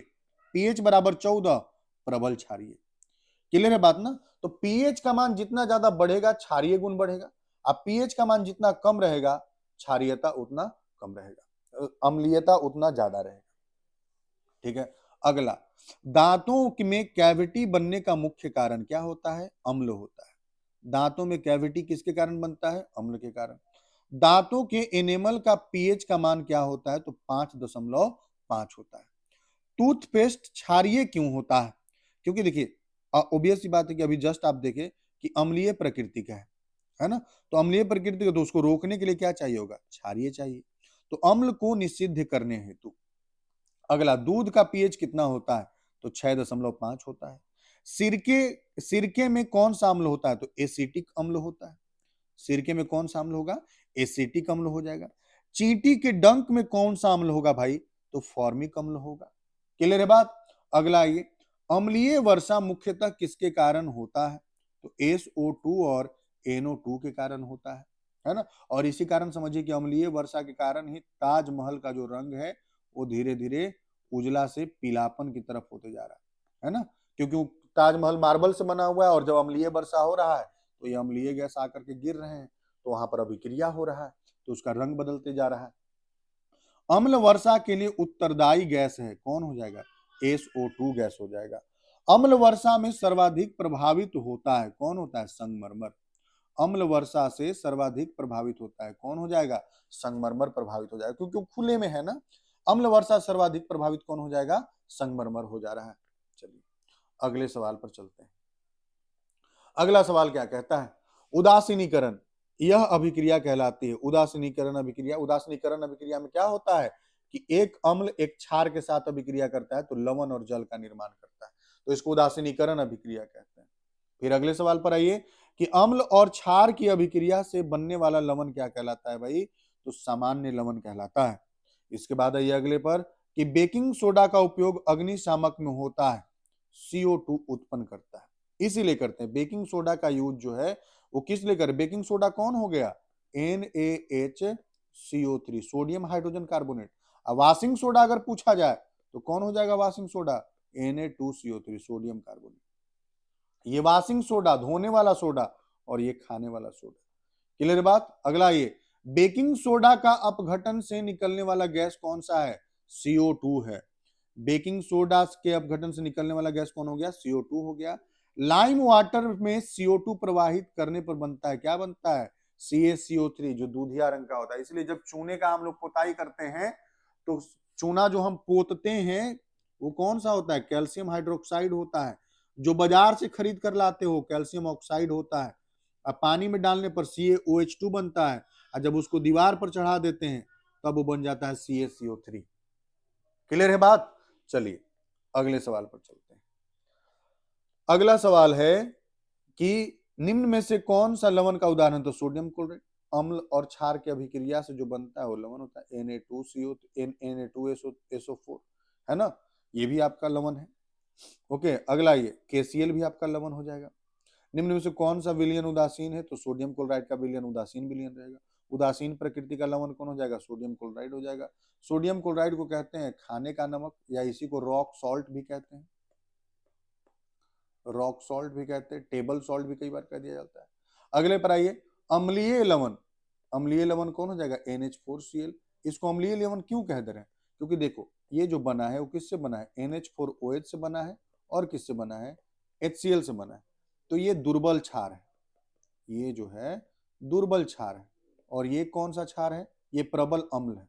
पीएच बराबर 14 प्रबल क्षारीय। क्लियर है बात ना। तो पीएच का मान जितना ज्यादा बढ़ेगा क्षारीय गुण बढ़ेगा, अब पीएच का मान जितना कम रहेगा क्षारीयता उतना कम रहेगा, अम्लीयता उतना ज्यादा रहेगा। ठीक है। अगला, दांतों में कैविटी बनने का मुख्य कारण क्या होता है? अम्ल होता है। दांतों में कैविटी किसके कारण बनता है? अम्ल के कारण। दांतों के एनेमल का पीएच का मान क्या होता है? तो 5.5 होता है। टूथपेस्ट क्षारीय क्यों होता है? क्योंकि देखिए ऑब्वियस सी बात है कि अभी जस्ट आप देखें कि अम्लीय प्रकृति का है ना। तो अम्लीय प्रकृति का, तो उसको रोकने के लिए क्या चाहिए होगा? क्षारीय चाहिए। तो अम्ल को निषिद्ध करने हेतु। अगला, दूध का पीएच कितना होता है? तो 6.5 होता है। सिरके सिरके में कौन सा अम्ल होता है? तो एसिटिक अम्ल होता है। सिरके में कौन सा अम्ल होगा? एसिटिक अम्ल हो जाएगा। चींटी के डंक में कौन सा अम्ल होगा भाई? तो फॉर्मिक अम्ल होगा। क्लियर है बात। अगला आइए, अम्लीय वर्षा मुख्यतः किसके कारण होता है? तो SO2 और NO2 के कारण होता है ना। और इसी कारण समझिए कि अम्लीय वर्षा के कारण ही ताजमहल का जो रंग है वो धीरे धीरे उजला से पीलापन की तरफ होते जा रहा है ना, क्योंकि ताजमहल मार्बल से बना हुआ है और जब अम्लीय वर्षा हो रहा है तो ये अम्लीय गैस आकर के गिर रहे हैं, तो वहां पर अभिक्रिया हो रहा है, तो उसका रंग बदलते जा रहा है। अम्ल वर्षा के लिए उत्तरदायी गैस है, कौन हो जाएगा? SO2 गैस हो जाएगा। अम्ल वर्षा में सर्वाधिक प्रभावित होता है, कौन होता है? संगमरमर। अम्ल वर्षा से सर्वाधिक प्रभावित होता है, कौन हो जाएगा? संगमरमर प्रभावित हो जाएगा, क्योंकि खुले में है ना। अम्ल वर्षा सर्वाधिक प्रभावित कौन हो जाएगा? संगमरमर हो जा रहा है। चलिए अगले सवाल पर चलते हैं। अगला सवाल क्या कहता है? उदासीनीकरण यह अभिक्रिया कहलाती है। उदासीनीकरण अभिक्रिया, उदासीनीकरण अभिक्रिया में क्या होता है कि एक अम्ल एक क्षार के साथ अभिक्रिया करता है तो लवण और जल का निर्माण करता है, तो इसको उदासीनीकरण अभिक्रिया कहते हैं। फिर अगले सवाल पर आइए कि अम्ल और क्षार की अभिक्रिया से बनने वाला लवण क्या कहलाता है भाई? तो सामान्य लवण कहलाता है। इसके बाद आइए अगले पर कि बेकिंग सोडा का उपयोग अग्निशामक में होता है, CO2 उत्पन्न करता है, इसीलिए करते हैं। बेकिंग सोडा का यूज जो है वो किस लिए करें? बेकिंग सोडा कौन हो गया? NaHCO3, sodium hydrogen carbonate. अब वाशिंग सोडा अगर पूछा जाए तो कौन हो जाएगा washing soda? Na2CO3, sodium carbonate. ये वाशिंग सोडा, धोने वाला सोडा, और ये खाने वाला सोडा। क्लियर बात? अगला ये बेकिंग सोडा का अपघटन से निकलने वाला गैस कौन सा है? CO2 है। बेकिंग सोडा के अपघटन से निकलने वाला गैस कौन हो गया? CO2 हो गया। लाइम वाटर में CO2 प्रवाहित करने पर बनता है, क्या बनता है? CaCO3, जो दूधिया रंग का होता है। इसलिए जब चूने का हम लोग पोताई करते हैं तो चूना जो हम पोतते हैं वो कौन सा होता है? कैल्शियम हाइड्रोक्साइड होता है। जो बाजार से खरीद कर लाते हो कैल्शियम ऑक्साइड होता है। अब पानी में डालने पर CaOH2 बनता है, और जब उसको दीवार पर चढ़ा देते हैं तब वो बन जाता है CaCO3। क्लियर है बात? चलिए अगले सवाल पर चलते हैं। अगला सवाल है कि निम्न में से कौन सा लवण का उदाहरण? तो सोडियम क्लोराइड। अम्ल और क्षार की अभिक्रिया से जो बनता है वो लवण होता है, Na2SO4, है ना, ये भी आपका लवण है। ओके, अगला ये KCl भी आपका लवण हो जाएगा। निम्न में से कौन सा विलयन उदासीन है? तो सोडियम क्लोराइड का विलयन उदासीन विलयन रहेगा। उदासीन प्रकृति का लवण कौन हो जाएगा? सोडियम क्लोराइड हो जाएगा। सोडियम क्लोराइड को कहते हैं खाने का नमक, या इसी को रॉक सॉल्ट भी कहते हैं। रॉक सॉल्ट भी कहते हैं, टेबल सॉल्ट भी कई बार कह दिया जाता है। अगले पर आइए अम्लीय लवण। अम्लीय लवण कौन हो जाएगा? NH4Cl। इसको अम्लीय लवण क्यों कह दे रहे हैं? क्योंकि देखो ये जो बना है वो किससे बना है? NH4OH से बना है, और किससे बना है? HCl से बना है। तो ये दुर्बल क्षार है, ये जो है दुर्बल क्षार है, और ये कौन सा क्षार है? ये प्रबल अम्ल है।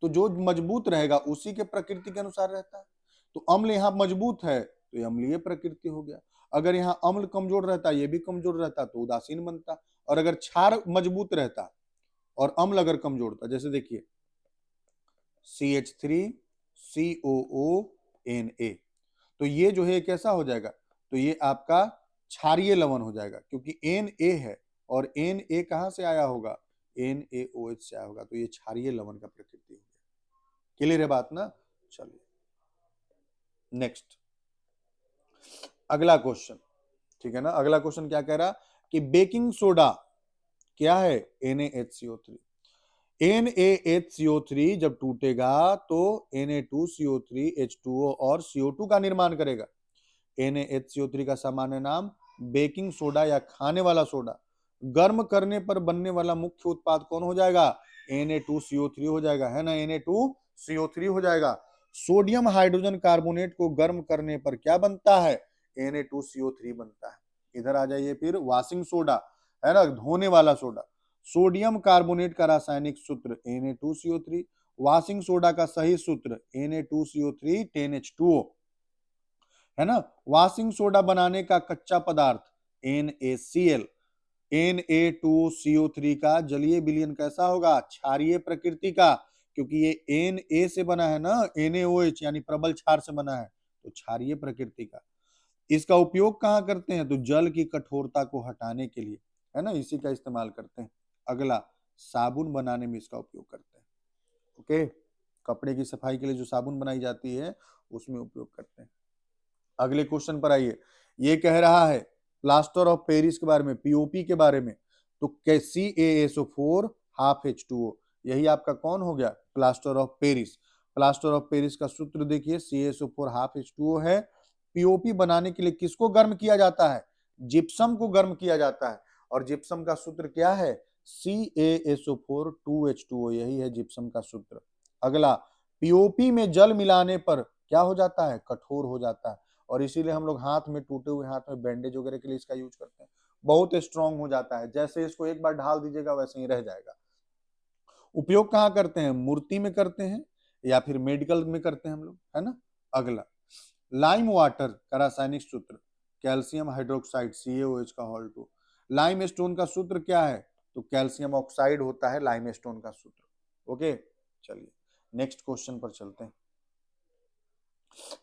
तो जो मजबूत रहेगा उसी के प्रकृति के अनुसार रहता है। तो अम्ल यहाँ मजबूत है तो ये अम्लीय प्रकृति हो गया। अगर यहाँ अम्ल कमजोर रहता, ये भी कमजोर रहता, तो उदासीन बनता। और अगर क्षार मजबूत रहता और अम्ल अगर कमजोर था, जैसे देखिए CH3COONA, तो ये जो है कैसा हो जाएगा? तो ये आपका क्षारीय लवण हो जाएगा, क्योंकि Na है और Na कहां से आया होगा? NaOH से आया होगा, तो ये क्षारीय लवण का प्रकृति हो गया। क्लियर है बात ना? चलिए नेक्स्ट अगला क्वेश्चन, ठीक है ना। अगला क्वेश्चन क्या कह रहा कि बेकिंग सोडा क्या है? NaHCO3। NaHCO3 जब टूटेगा तो Na2CO3 H2O और CO2 का निर्माण करेगा। NaHCO3 का सामान्य नाम बेकिंग सोडा या खाने वाला सोडा। गर्म करने पर बनने वाला मुख्य उत्पाद कौन हो जाएगा? Na2CO3 हो जाएगा, है ना, Na2CO3 हो जाएगा। सोडियम हाइड्रोजन कार्बोनेट को गर्म करने पर क्या बनता है? Na2CO3 बनता है। इधर आ जाइए फिर वाशिंग सोडा, है ना, धोने वाला सोडा। सोडियम कार्बोनेट का रासायनिक सूत्र Na2CO3। वाशिंग सोडा का सही सूत्र Na2CO3 10H2O, है ना। वाशिंग सोडा बनाने का कच्चा पदार्थ NaCl। Na2CO3 का जलीय विलयन कैसा होगा? क्षारीय प्रकृति का, क्योंकि ये Na से बना है ना, NaOH यानी प्रबल क्षार से बना है, तो क्षारीय प्रकृति का। इसका उपयोग कहाँ करते हैं? तो जल की कठोरता को हटाने के लिए, है ना, इसी का इस्तेमाल करते हैं। अगला साबुन बनाने में इसका उपयोग करते हैं। ओके, कपड़े की सफाई के लिए जो साबुन बनाई जाती है उसमें उपयोग करते हैं। अगले क्वेश्चन पर आइए, ये कह रहा है प्लास्टर ऑफ पेरिस के बारे में, POP के बारे में। तो CaSO4 हाफ H2O, यही आपका कौन हो गया? Plaster of Paris. Plaster of Paris का सूत्र देखिए CaSO4 हाफ H2O है, पीओपी बनाने के लिए किसको गर्म किया जाता है? जिप्सम को गर्म किया जाता है। और जिप्सम का सूत्र क्या है? CaSO4 2H2O, यही है जिप्सम का सूत्र। अगला, पीओपी में जल मिलाने पर क्या हो जाता है? कठोर हो जाता है। और इसीलिए हम लोग हाथ में, टूटे हुए हाथ में बैंडेज वगैरह के लिए इसका यूज करते हैं। बहुत स्ट्रांग हो जाता है, जैसे इसको एक बार ढाल दीजिएगा वैसे ही रह जाएगा। उपयोग कहाँ करते हैं? मूर्ति में करते हैं या फिर मेडिकल में करते हैं हम लोग, है ना। अगला, लाइम वाटर का रासायनिक सूत्र कैल्शियम हाइड्रोक्साइड CaOH का होल 2। लाइम स्टोन का सूत्र क्या है? तो कैल्शियम ऑक्साइड होता है लाइम स्टोन का सूत्र। ओके, चलिए नेक्स्ट क्वेश्चन पर चलते हैं।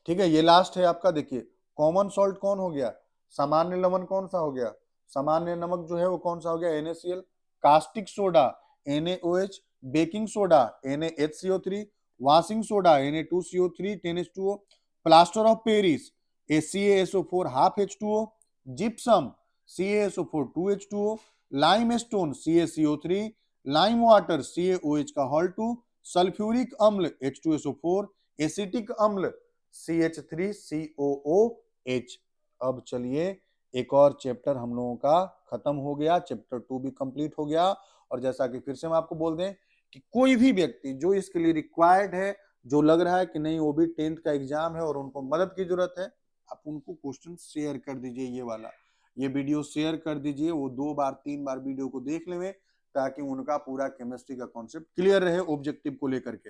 ठीक है, ये लास्ट है आपका। देखिए, कॉमन सॉल्ट कौन हो गया? सामान्य लवण कौन सा हो गया? सामान्य नमक जो है वो कौन सा हो गया? NaCl। Caustic soda NaOH। Baking soda NaHCO3। Washing soda Na2CO3 10H2O। Plaster of Paris CaSO4 half H2O। Gypsum CaSO4 2H2O। Lime stone CaCO3। Lime water CaOH का होल 2। सल्फ्यूरिक अम्ल H2SO4। एसिटिक अम्ल CH3COOH। अब चलिए, एक और chapter हम लोगों का खत्म हो गया, चैप्टर 2 भी कंप्लीट हो गया। और जैसा कि फिर से हम आपको बोल दें कि कोई भी व्यक्ति जो इसके लिए रिक्वायर्ड है, जो लग रहा है कि नहीं वो भी 10th का एग्जाम है और उनको मदद की जरूरत है, आप उनको क्वेश्चन शेयर कर दीजिए। ये वाला, ये वीडियो शेयर कर दीजिए, वो 2 बार 3 बार वीडियो को देख लें ताकि उनका पूरा केमिस्ट्री का कॉन्सेप्ट क्लियर रहे ऑब्जेक्टिव को लेकर के।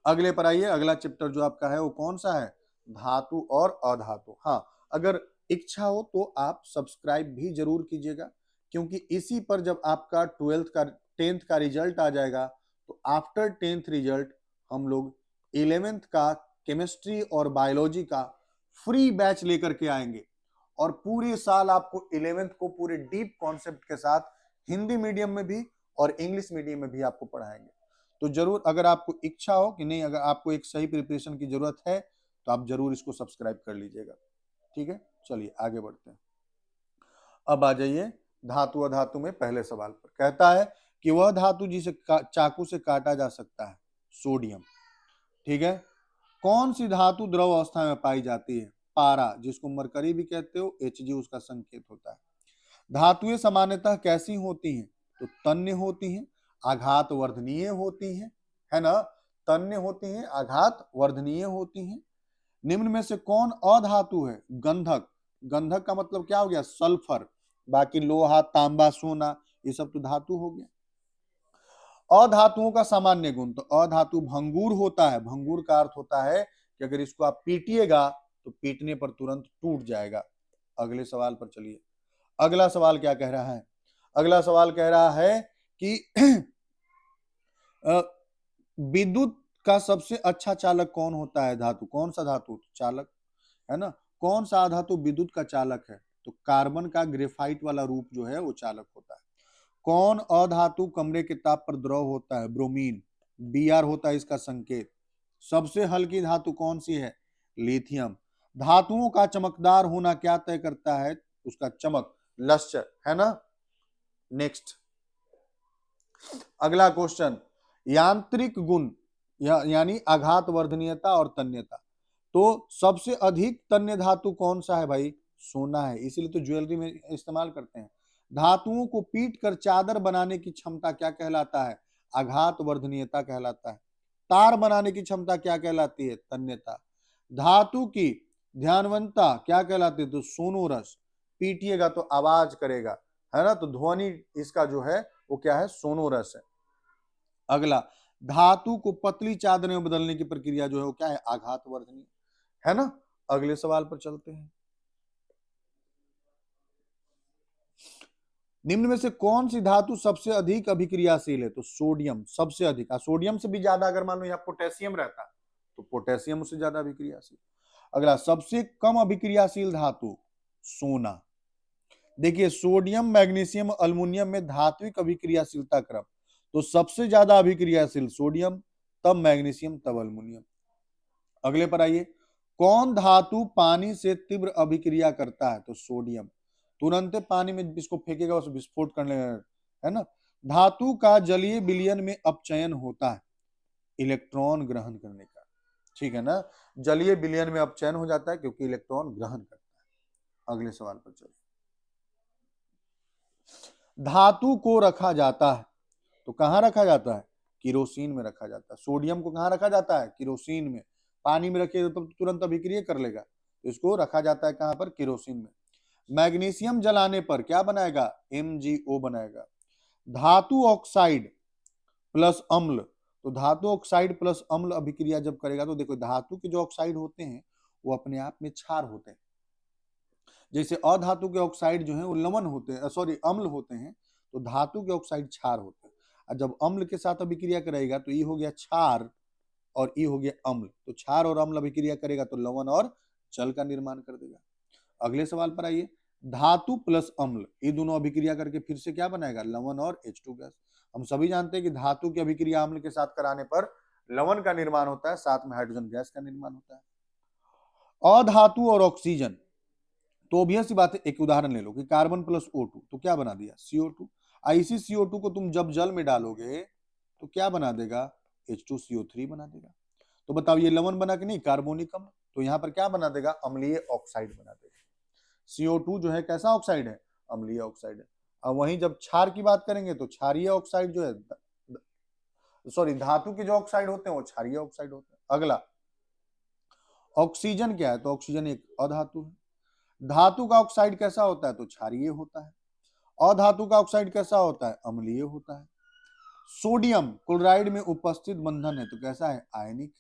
अगले पर आइए, अगला चैप्टर जो आपका है वो कौन सा है? धातु और अधातु। हाँ, अगर इच्छा हो तो आप सब्सक्राइब भी जरूर कीजिएगा, क्योंकि इसी पर जब आपका 10th का रिजल्ट आ जाएगा तो आफ्टर 10th रिजल्ट हम लोग 11th का केमिस्ट्री और बायोलॉजी का फ्री बैच लेकर के आएंगे। और पूरे साल आपको 11th को पूरे डीप कॉन्सेप्ट के साथ हिंदी मीडियम में भी और इंग्लिश मीडियम में भी आपको पढ़ाएंगे। तो जरूर, अगर आपको इच्छा हो कि नहीं, अगर आपको एक सही प्रिपरेशन की जरूरत है तो आप जरूर इसको सब्सक्राइब कर लीजिएगा। ठीक है, चलिए आगे बढ़ते हैं। अब आ जाइए धातु अधातु में पहले सवाल पर। कहता है कि वह धातु जिसे चाकू से काटा जा सकता है, सोडियम। ठीक है, कौन सी धातु द्रव अवस्था में पाई जाती है? पारा, जिसको मरकरी भी कहते हो, Hg उसका संकेत होता है। धातुएं सामान्यतः कैसी होती हैं? तो तन्य होती हैं, आघात वर्धनीय होती हैं, है ना। तन्य होती हैं, आघात वर्धनीय होती हैं। निम्न में से कौन अधातु है? गंधक। गंधक का मतलब क्या हो गया? सल्फर। बाकी लोहा, तांबा, सोना, ये सब तो धातु हो गया। अधातुओं का सामान्य गुण, तो अधातु भंगुर होता है। भंगुर का अर्थ होता है कि अगर इसको आप पीटिएगा तो पीटने पर तुरंत टूट जाएगा। अगले सवाल पर चलिए। अगला सवाल क्या कह रहा है? अगला सवाल कह रहा है कि विद्युत का सबसे अच्छा चालक कौन होता है? धातु, कौन सा धातु चालक है ना? कौन सा धातु विद्युत का चालक है? तो कार्बन का ग्रेफाइट वाला रूप जो है वो चालक होता है। कौन अधातु कमरे के ताप पर द्रव होता है? ब्रोमीन। Br होता है इसका संकेत। सबसे हल्की धातु कौन सी है? लिथियम। धातुओं का चमकदार होना क्या तय करता है? उसका चमक, लस्टर, है ना। नेक्स्ट, अगला क्वेश्चन, यांत्रिक गुण यानी आघात वर्धनीयता और तन्यता। तो सबसे अधिक तन्य धातु कौन सा है भाई? सोना है, इसीलिए तो ज्वेलरी में इस्तेमाल करते हैं। धातुओं को पीट कर चादर बनाने की क्षमता क्या कहलाता है? आघात वर्धनीयता कहलाता है। तार बनाने की क्षमता क्या कहलाती है? तन्यता। धातु की ध्यानवंता क्या कहलाती है? तो सोनोरस। पीटिएगा तो आवाज करेगा, है ना, तो ध्वनि इसका जो है वो क्या है? सोनोरस है। अगला, धातु को पतली चादर में बदलने की प्रक्रिया जो है वो क्या है? आघात वर्धनीय, है ना। अगले सवाल पर चलते हैं। निम्न में से कौन सी धातु सबसे अधिक अभिक्रियाशील है? तो सोडियम सबसे अधिक। सोडियम से भी ज्यादा अगर मान लो यहाँ पोटेशियम रहता तो पोटेशियम उससे ज्यादा अभिक्रियाशील। अगला, सबसे कम अभिक्रियाशील धातु, सोना। देखिए, सोडियम, मैग्नीशियम, अल्युमिनियम में धात्विक अभिक्रियाशीलता क्रम, तो सबसे ज्यादा अभिक्रियाशील सोडियम, तब मैग्नीशियम, तब अल्युमिनियम। अगले पर आइए, कौन धातु पानी से तीव्र अभिक्रिया करता है? तो सोडियम। तुरंत पानी में इसको फेंकेगा उसे विस्फोट करने, है ना। धातु का जलीय विलयन में अपचयन होता है, इलेक्ट्रॉन ग्रहण करने का। ठीक है ना। जलीय विलयन में अपचयन हो जाता है क्योंकि इलेक्ट्रॉन ग्रहण करता है। अगले सवाल पर चलिए। धातु को रखा जाता है तो कहाँ रखा जाता है? किरोसिन में रखा जाता है। सोडियम को कहाँ रखा जाता है? किरोसिन में। पानी में रखिए तो तुरंत अभिक्रिया कर लेगा, तो इसको रखा जाता है कहाँ पर? किरोसिन में। मैग्नीशियम जलाने पर क्या बनाएगा? MgO बनाएगा। धातु ऑक्साइड प्लस अम्ल, तो धातु ऑक्साइड प्लस अम्ल अभिक्रिया जब करेगा तो देखो धातु के जो ऑक्साइड होते हैं वो अपने आप में क्षार होते हैं। जैसे अधातु के ऑक्साइड जो है वो लवण होते हैं, सॉरी अम्ल होते हैं, तो धातु के ऑक्साइड क्षार होते हैं। और जब अम्ल के साथ अभिक्रिया करेगा तो ये हो गया क्षार और ये हो गया अम्ल, तो क्षार और अम्ल अभिक्रिया करेगा तो लवण और जल का निर्माण कर देगा। अगले सवाल पर आइए। धातु प्लस अम्ल ये दोनों अभिक्रिया करके फिर से क्या बनाएगा? लवण और H2 गैस। हम सभी जानते हैं कि धातु की अभिक्रिया अम्ल के साथ कराने पर लवण का निर्माण होता है, साथ में हाइड्रोजन गैस का निर्माण होता है। अधातु और ऑक्सीजन, तो ऑब्वियस सी बात है, एक उदाहरण ले लो कि कार्बन प्लस O2 तो क्या बना दिया? CO2। इसी CO2 को तुम जब जल में डालोगे तो क्या बना देगा? H2CO3 बना देगा। तो बताओ ये लवण बना कि नहीं? कार्बोनिक अम्ल। तो यहाँ पर क्या बना देगा? अम्लीय ऑक्साइड बना देगा। CO2 जो है कैसा ऑक्साइड है? अम्लीय ऑक्साइड है। और वहीं जब क्षार की बात करेंगे तो क्षारीय ऑक्साइड जो है, सॉरी धातु के जो ऑक्साइड होते हैं वो क्षारीय ऑक्साइड होते हैं। अगला ऑक्सीजन क्या है? तो ऑक्सीजन एक अधातु है। धातु का ऑक्साइड कैसा होता है? तो क्षारीय होता है। अधातु का ऑक्साइड कैसा होता है? अम्लीय होता है। सोडियम क्लोराइड में उपस्थित बंधन है तो कैसा है? आयनिक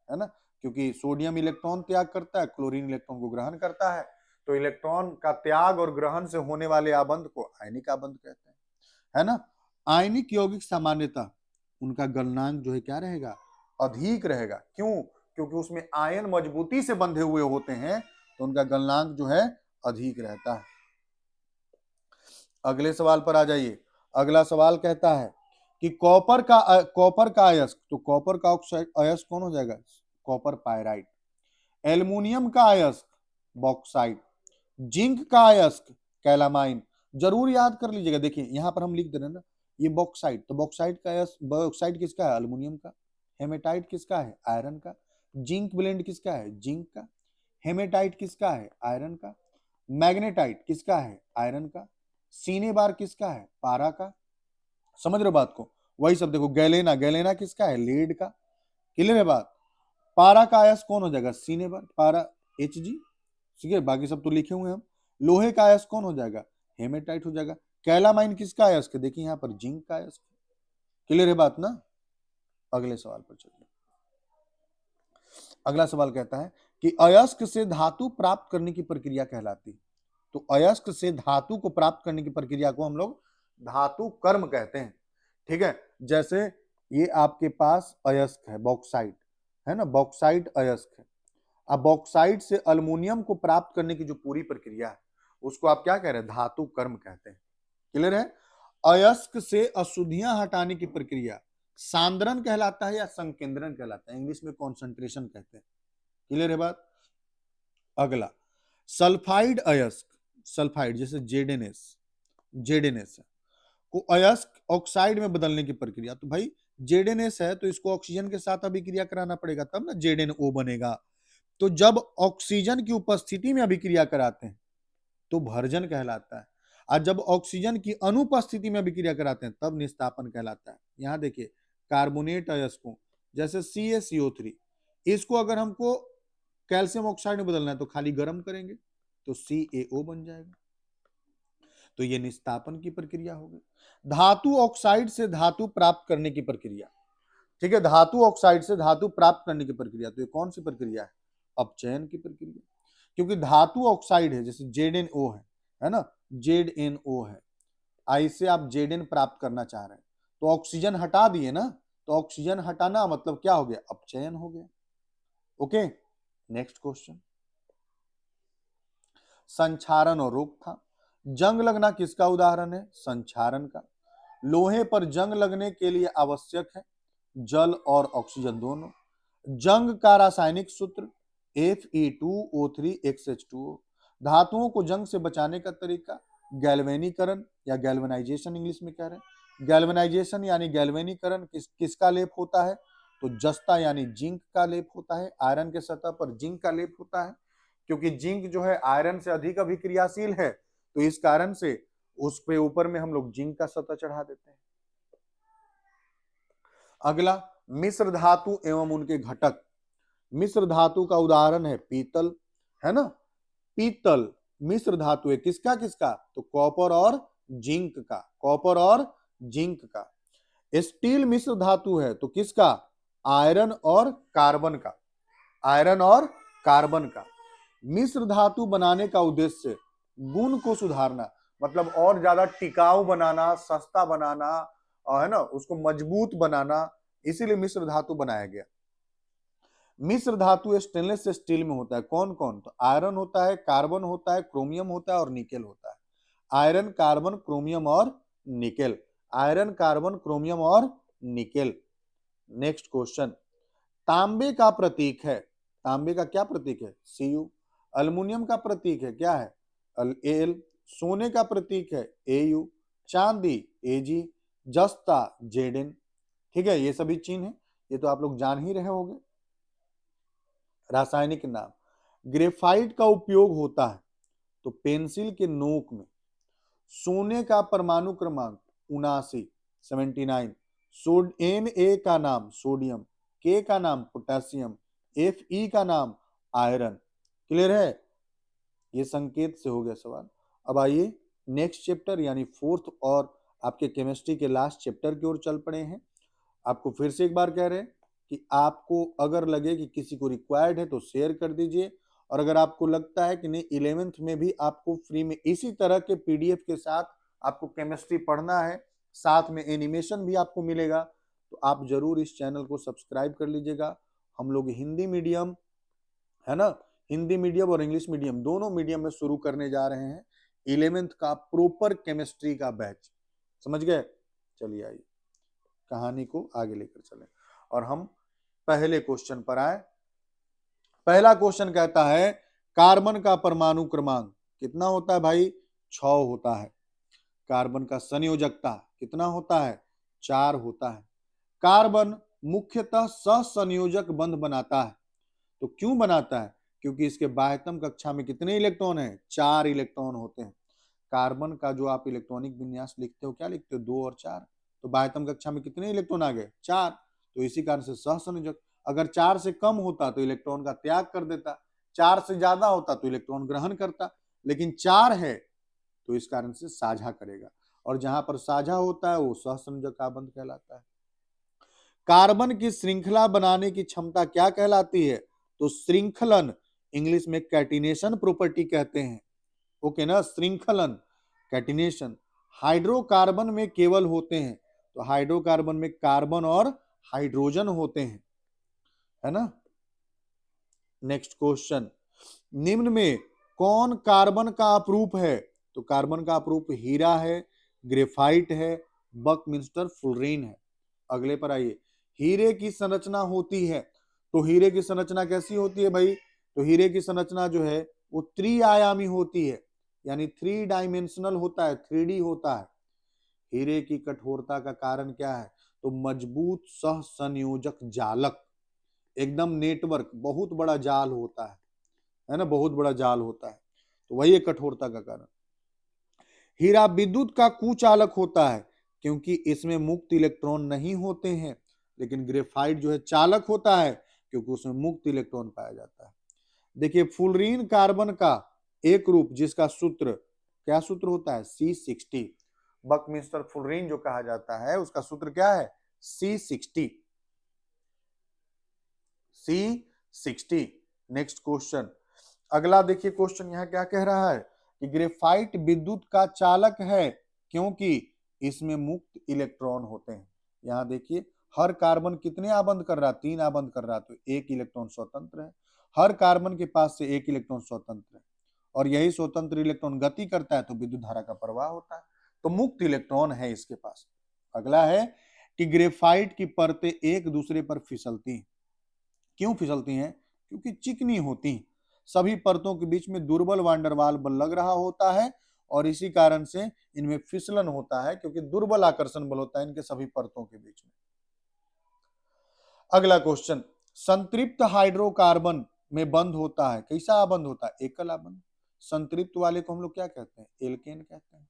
है ना, क्योंकि सोडियम इलेक्ट्रॉन त्याग करता है, क्लोरीन इलेक्ट्रॉन को ग्रहण करता है, तो इलेक्ट्रॉन का त्याग और ग्रहण से होने वाले आबंध को आयनिक आबंध कहते हैं, है ना। आयनिक यौगिक सामान्यतः उनका गलनांक जो है क्या रहेगा? अधिक रहेगा। क्यों? क्योंकि उसमें आयन मजबूती से बंधे हुए होते हैं, तो उनका गलनांक जो है अधिक रहता है। अगले सवाल पर आ जाइए। अगला सवाल कहता है कि कॉपर का अयस्क, तो कॉपर का अयस्क कौन हो जाएगा? Copper pyrite. एल्युमिनियम का अयस्क बॉक्साइट। जिंक का अयस्क कैलामाइन। जरूर याद कर लीजिएगा, देखिए यहां पर हम लिख दे रहे हैं ना, ये बॉक्साइट, तो बॉक्साइट का अयस्क, बॉक्साइट किसका है? एल्युमिनियम का। हेमेटाइट किसका है? आयरन का। जिंक ब्लेंड किसका है? जिंक का। हेमेटाइट किसका है? आयरन का। मैग्नेटाइट किसका है? आयरन का। सीने बार किसका है? पारा का। समझ रहे हो बात को? वही सब देखो, गैलेना, गैलेना किसका है? लीड का। क्लियर है बात? पारा का अयस्क कौन हो जाएगा? सीने बार, पारा Hg। ठीक है, बाकी सब तो लिखे हुए हम। लोहे का अयस्क कौन हो जाएगा? हेमेटाइट हो जाएगा। कैलामाइन किसका अयस्क? देखिए यहां पर जिंक का अयस्क। क्लियर है बात ना। अगले सवाल पर चलिए। अगला सवाल कहता है कि अयस्क से धातु प्राप्त करने की प्रक्रिया कहलाती है। तो अयस्क से धातु को प्राप्त करने की प्रक्रिया को हम लोग धातु कर्म कहते हैं। ठीक है, जैसे ये आपके पास अयस्क है बॉक्साइट, है ना, बॉक्साइट अयस्क है। अब बॉक्साइट से अल्युमिनियम को प्राप्त करने की जो पूरी प्रक्रिया है उसको आप क्या कह रहे हैं? धातु कर्म कहते हैं। क्लियर है? अयस्क से अशुद्धियां हटाने की प्रक्रिया सांद्रण कहलाता है या संकेंद्रण कहलाता है? इंग्लिश में कॉन्सेंट्रेशन कहते हैं। क्लियर है बात? अगला सल्फाइड अयस्क, सल्फाइड जैसे जेडेनएस को अयस्क ऑक्साइड में बदलने की प्रक्रिया, तो भाई जेडेनएस है तो इसको ऑक्सीजन के साथ अभिक्रिया कराना पड़ेगा तब ना जेडेनओ बनेगा। तो जब ऑक्सीजन की उपस्थिति में अभिक्रिया कराते हैं तो भर्जन कहलाता है, और जब ऑक्सीजन की अनुपस्थिति में अभिक्रिया कराते हैं तब निस्तापन कहलाता है। यहां देखिए कार्बोनेट अयस्कों जैसे CaCO3, इसको अगर हमको कैल्शियम ऑक्साइड में बदलना है तो खाली गर्म करेंगे तो CaO बन जाएगा, तो ये निस्तापन की प्रक्रिया हो गई। धातु ऑक्साइड से धातु प्राप्त करने की प्रक्रिया, ठीक है, धातु ऑक्साइड से धातु प्राप्त करने की प्रक्रिया, तो ये कौन सी प्रक्रिया है? अपचयन की प्रक्रिया। क्योंकि धातु ऑक्साइड है जैसे ZnO है ना, ZnO है, इससे आप Zn प्राप्त करना चाह रहे हैं तो ऑक्सीजन हटा दिए ना, तो ऑक्सीजन हटाना मतलब क्या हो गया? अपचयन हो गया। Okay, next question. संक्षारण और रोकथाम। जंग लगना किसका उदाहरण है? संक्षारण का। लोहे पर जंग लगने के लिए आवश्यक है जल और ऑक्सीजन दोनों। जंग का रासायनिक सूत्र Fe2O3XH2O। धातुओं को जंग से बचाने का तरीका गैल्वेनीकरण या गैल्वेनाइजेशन इंग्लिश में कह रहे हैं। गैल्वेनाइजेशन यानी गैल्वेनीकरण किसका लेप होता है? तो जस्ता यानी जिंक का लेप होता है, आयरन के सतह पर जिंक का लेप होता है, क्योंकि जिंक जो है आयरन से अधिक अभिक्रियाशील है, तो इस कारण से उस पे ऊपर में हम लोग जिंक का सतह चढ़ा देते हैं। अगला, मिश्र धातु एवं उनके घटक। मिश्र धातु का उदाहरण है पीतल, है ना, पीतल मिश्र धातु है किसका किसका, तो कॉपर और जिंक का, कॉपर और जिंक का। स्टील मिश्र धातु है तो किसका, आयरन और कार्बन का, आयरन और कार्बन का। मिश्र धातु बनाने का उद्देश्य गुण को सुधारना, मतलब और ज्यादा टिकाऊ बनाना, सस्ता बनाना, और है ना उसको मजबूत बनाना, इसीलिए मिश्र धातु बनाया गया। मिश्र धातु स्टेनलेस स्टील में होता है, कौन कौन, तो आयरन होता है, कार्बन होता है, क्रोमियम होता है और निकेल होता है। आयरन, कार्बन, क्रोमियम और निकेल, आयरन, कार्बन, क्रोमियम और निकेल। नेक्स्ट क्वेश्चन, तांबे का प्रतीक है, तांबे का क्या प्रतीक है, Cu। अल्युमिनियम का प्रतीक है क्या है, Al। सोने का प्रतीक है Au। चांदी Ag। जस्ता Zn। ठीक है, ये सभी चिन्ह है, ये तो आप लोग जान ही रहे होंगे। रासायनिक नाम, ग्रेफाइट का उपयोग होता है तो पेंसिल के नोक में। सोने का परमाणु क्रमांक 79, Na का नाम सोडियम, K का नाम पोटेशियम, Fe का नाम आयरन। क्लियर है, ये संकेत से हो गया सवाल। अब आइए नेक्स्ट चैप्टर यानी फोर्थ और आपके केमिस्ट्री के लास्ट चैप्टर की ओर चल पड़े हैं। आपको फिर से एक बार कह रहे हैं कि आपको अगर लगे कि किसी को रिक्वायर्ड है तो शेयर कर दीजिए, और अगर आपको लगता है कि नहीं 11th में भी आपको फ्री में इसी तरह के पीडीएफ के साथ आपको केमिस्ट्री पढ़ना है, साथ में एनिमेशन भी आपको मिलेगा, तो आप जरूर इस चैनल को सब्सक्राइब कर लीजिएगा। हम लोग हिंदी मीडियम, है ना, हिंदी मीडियम और इंग्लिश मीडियम दोनों मीडियम में शुरू करने जा रहे हैं 11th का प्रॉपर केमिस्ट्री का बैच, समझ गए। चलिए आइए कहानी को आगे लेकर चलें और हम पहले क्वेश्चन पर आए। पहला क्वेश्चन कहता है कार्बन का परमाणु क्रमांक कितना होता है भाई, 6 होता है। कार्बन का संयोजकता कितना होता है, 4 होता है। कार्बन मुख्यतः सहसंयोजक बंध बनाता है, तो क्यों बनाता है, क्योंकि इसके बाह्यतम कक्षा में कितने इलेक्ट्रॉन है, 4 इलेक्ट्रॉन होते हैं। कार्बन का जो आप इलेक्ट्रॉनिक विन्यास लिखते हो क्या लिखते हो, 2 और 4, तो बाह्यतम कक्षा में कितने इलेक्ट्रॉन आ गए, 4, तो इसी कारण से सहसंयोजक। अगर 4 से कम होता तो इलेक्ट्रॉन का त्याग कर देता, 4 से ज्यादा होता तो इलेक्ट्रॉन ग्रहण करता, लेकिन 4 है तो इस कारण से साझा करेगा, और जहां पर साझा होता है वो सहसंयोजक आबंध कहलाता है। कार्बन की श्रृंखला बनाने की क्षमता क्या कहलाती है, तो श्रृंखलन, इंग्लिश में कैटिनेशन प्रॉपर्टी कहते हैं, ओके ना, श्रृंखलन कैटिनेशन। हाइड्रोकार्बन में केवल होते हैं, तो हाइड्रोकार्बन में कार्बन और हाइड्रोजन होते हैं, है ना। नेक्स्ट क्वेश्चन, निम्न में कौन कार्बन का अपरूप है, तो कार्बन का अपरूप हीरा है, ग्रेफाइट है, बकमिंस्टर फुलरीन है। अगले पर आइए, हीरे की संरचना होती है, तो हीरे की संरचना कैसी होती है भाई, तो हीरे की संरचना जो है वो त्रिआयामी होती है, यानी 3 डायमेंशनल होता है, 3D होता है। हीरे की कठोरता का कारण क्या है, तो मजबूत सहसंयोजक जालक, एकदम नेटवर्क, बहुत बड़ा जाल होता है ना, बहुत बड़ा जाल होता है, तो वही है कठोरता का कारण। हीरा विद्युत का कुचालक होता है, क्योंकि इसमें मुक्त इलेक्ट्रॉन नहीं होते हैं, लेकिन ग्रेफाइट जो है चालक होता है, क्योंकि उसमें मुक्त इलेक्ट्रॉन पाया जाता है। देखिए फ्लोरीन कार्बन का एक रूप जिसका सूत्र, क्या सूत्र होता है, C60। बकमिंस्टर फ्लोरीन जो कहा जाता है उसका सूत्र क्या है, C60, C60। नेक्स्ट क्वेश्चन, अगला देखिए क्वेश्चन यहाँ क्या कह रहा है कि ग्रेफाइट विद्युत का चालक है, क्योंकि इसमें मुक्त इलेक्ट्रॉन होते हैं। यहाँ देखिए हर कार्बन कितने आबंध कर रहा है, 3 आबंध कर रहा है, तो 1 इलेक्ट्रॉन स्वतंत्र है। हर कार्बन के पास से 1 इलेक्ट्रॉन स्वतंत्र है, और यही स्वतंत्र इलेक्ट्रॉन गति करता है तो विद्युत धारा का प्रवाह होता है, तो मुक्त इलेक्ट्रॉन है इसके पास। अगला है कि ग्रेफाइट की परतें एक दूसरे पर फिसलती हैं, क्यों फिसलती हैं, क्योंकि चिकनी होती हैं। सभी परतों के बीच में दुर्बल वांडरवाल बल लग रहा होता है, और इसी कारण से इनमें फिसलन होता है, क्योंकि दुर्बल आकर्षण बल होता है इनके सभी परतों के बीच में। अगला क्वेश्चन, संतृप्त हाइड्रोकार्बन में बंद होता है, कैसा बंद होता है? एकल आबंध। संतृप्त वाले को हम लोग क्या कहते हैं? एल्केन कहते हैं।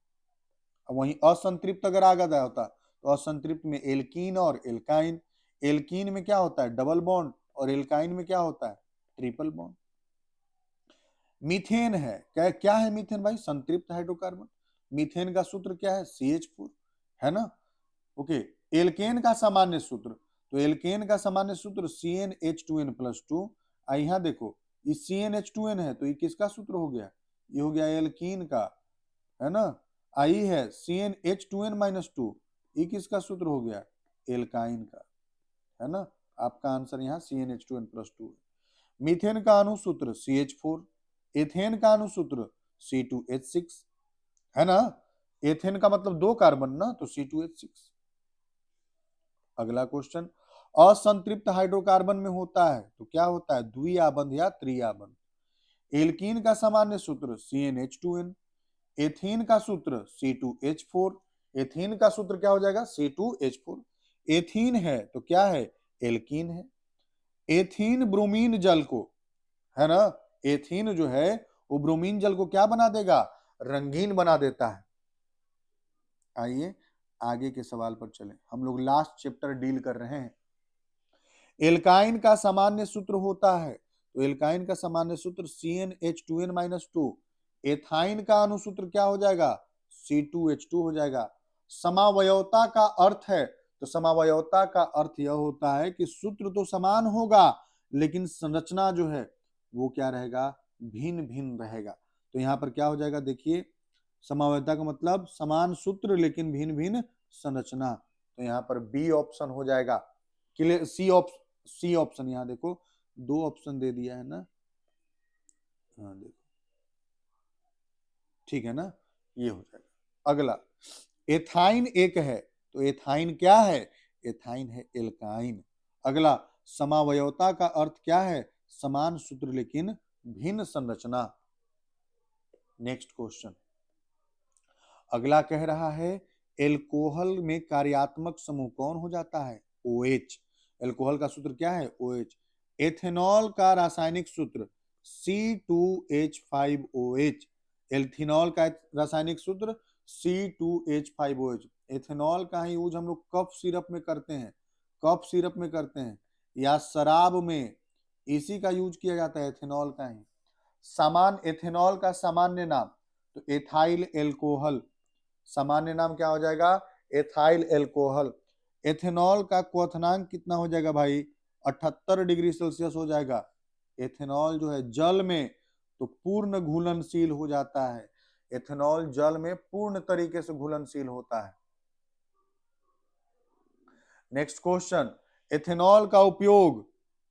वहीं असंतृप्त अगर आ गया होता तो असंतृप्त में एल्कीन और एल्काइन। एल्कीन में क्या होता है? डबल बॉन्ड, और एल्काइन में क्या होता है? Triple bond. मीथेन है, क्या क्या है मीथेन भाई? संतृप्त हाइड्रोकार्बन। मीथेन का सूत्र क्या है? CH4, है ना? ओके। एल्केन का सामान्य सूत्र, तो एल्केन का सामान्य सूत्र CnH2n+2। यहाँ देखो, ये CnH2n है तो ये किसका सूत्र हो गया? ये हो गया एल्कीन का, है ना? आई है CnH2n-2, ये किसका सूत्र हो गया? एल्काइन का, है ना? आपका आंसर यहाँ CnH2n+2 है। मीथेन का अनुसूत्र CH4, एथेन का अनुसूत्र C2H6, है ना? एथेन का मतलब 2 कार्बन ना, तो C2H6। अगला क्वेश्चन, असंतृप्त हाइड्रोकार्बन में होता है तो क्या होता है? द्विआबंध या त्रिआबंध। एल्कीन का सामान्य सूत्र CnH2n, एथीन का सूत्र C2H4। एथीन का सूत्र क्या हो जाएगा? C2H4। एथीन है तो क्या है? एल्कीन है। एथीन ब्रोमीन जल को, है ना, एथीन जो है वो ब्रोमीन जल को क्या बना देगा? रंगीन बना देता है। आइए आगे के सवाल पर चलें, हम लोग लास्ट चैप्टर डील कर रहे हैं। एल्काइन का सामान्य सूत्र होता है तो एल्काइन का सामान्य सूत्र CnH2n-2। एथाइन का अनुसूत्र क्या हो जाएगा? C2H2 हो जाएगा। समावयवता का अर्थ है, तो समावयवता का अर्थ यह होता है कि सूत्र तो समान होगा लेकिन संरचना जो है वो क्या रहेगा? भिन्न भिन्न रहेगा। तो यहाँ पर क्या हो जाएगा? देखिए, समावयवता का मतलब समान सूत्र लेकिन भिन्न भिन्न संरचना, तो यहाँ पर बी ऑप्शन हो जाएगा। क्लियर? सी ऑप्शन, यहाँ देखो 2 ऑप्शन दे दिया है ना, हाँ देखो, ठीक है ना, ये हो जाएगा। अगला, एथाइन एक है तो एथाइन क्या है? एथाइन है एल्काइन। अगला, समावयवता का अर्थ क्या है? समान सूत्र लेकिन भिन्न संरचना। नेक्स्ट क्वेश्चन, अगला कह रहा है एल्कोहल में कार्यात्मक समूह कौन हो जाता है? OH। एल्कोहल का सूत्र क्या है? OH। एथेनॉल का रासायनिक सूत्र C2H5OH। एल्थिनॉल का रासायनिक सूत्र C2H5OH। एथेनॉल का ही यूज हम लोग कफ सिरप में करते हैं, कफ सिरप में करते हैं, या शराब में इसी का यूज किया जाता है, एथेनॉल का ही। सामान एथेनॉल का सामान्य नाम तो एथाइल एल्कोहल, सामान्य नाम क्या हो जाएगा? Ethyl alcohol. एथेनॉल का क्वथनांक कितना हो जाएगा भाई? 78 डिग्री सेल्सियस हो जाएगा। एथेनॉल जो है जल में तो पूर्ण घुलनशील हो जाता है, एथेनॉल जल में पूर्ण तरीके से घुलनशील होता है। नेक्स्ट क्वेश्चन, एथेनॉल का उपयोग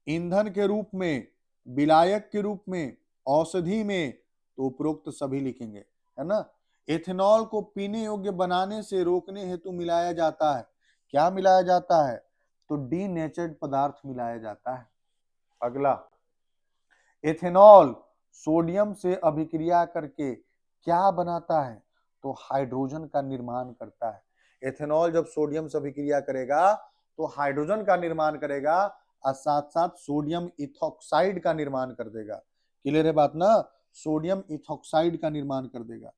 ईंधन के रूप में, विलायक के रूप में, औषधि में, तो उपरोक्त सभी लिखेंगे, है ना? एथेनॉल को पीने योग्य बनाने से रोकने हेतु मिलाया जाता है, क्या मिलाया जाता है? तो डीनेचर्ड पदार्थ मिलाया जाता है। अगला, एथेनॉल सोडियम से अभिक्रिया करके क्या बनाता है? तो हाइड्रोजन का निर्माण करता है। एथेनॉल जब सोडियम से अभिक्रिया करेगा तो हाइड्रोजन का निर्माण करेगा और साथ साथ सोडियम इथॉक्साइड का निर्माण कर देगा। क्लियर है बात ना? सोडियम इथॉक्साइड का निर्माण कर देगा।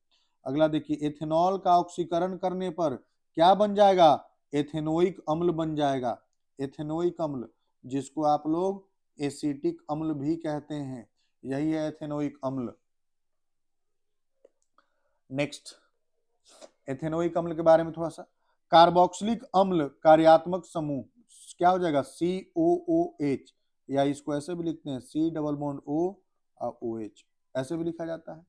अगला देखिए, एथेनॉल का ऑक्सीकरण करने पर क्या बन जाएगा? एथेनोइक अम्ल बन जाएगा। एथेनोइक अम्ल, जिसको आप लोग एसिटिक अम्ल भी कहते हैं, यही है एथेनोइक अम्ल। नेक्स्ट, एथेनोइक अम्ल के बारे में थोड़ा सा, कार्बोक्सिलिक अम्ल कार्यात्मक समूह क्या हो जाएगा? COOH, या इसको ऐसे भी लिखते हैं C+O और OH, ऐसे भी लिखा जाता है।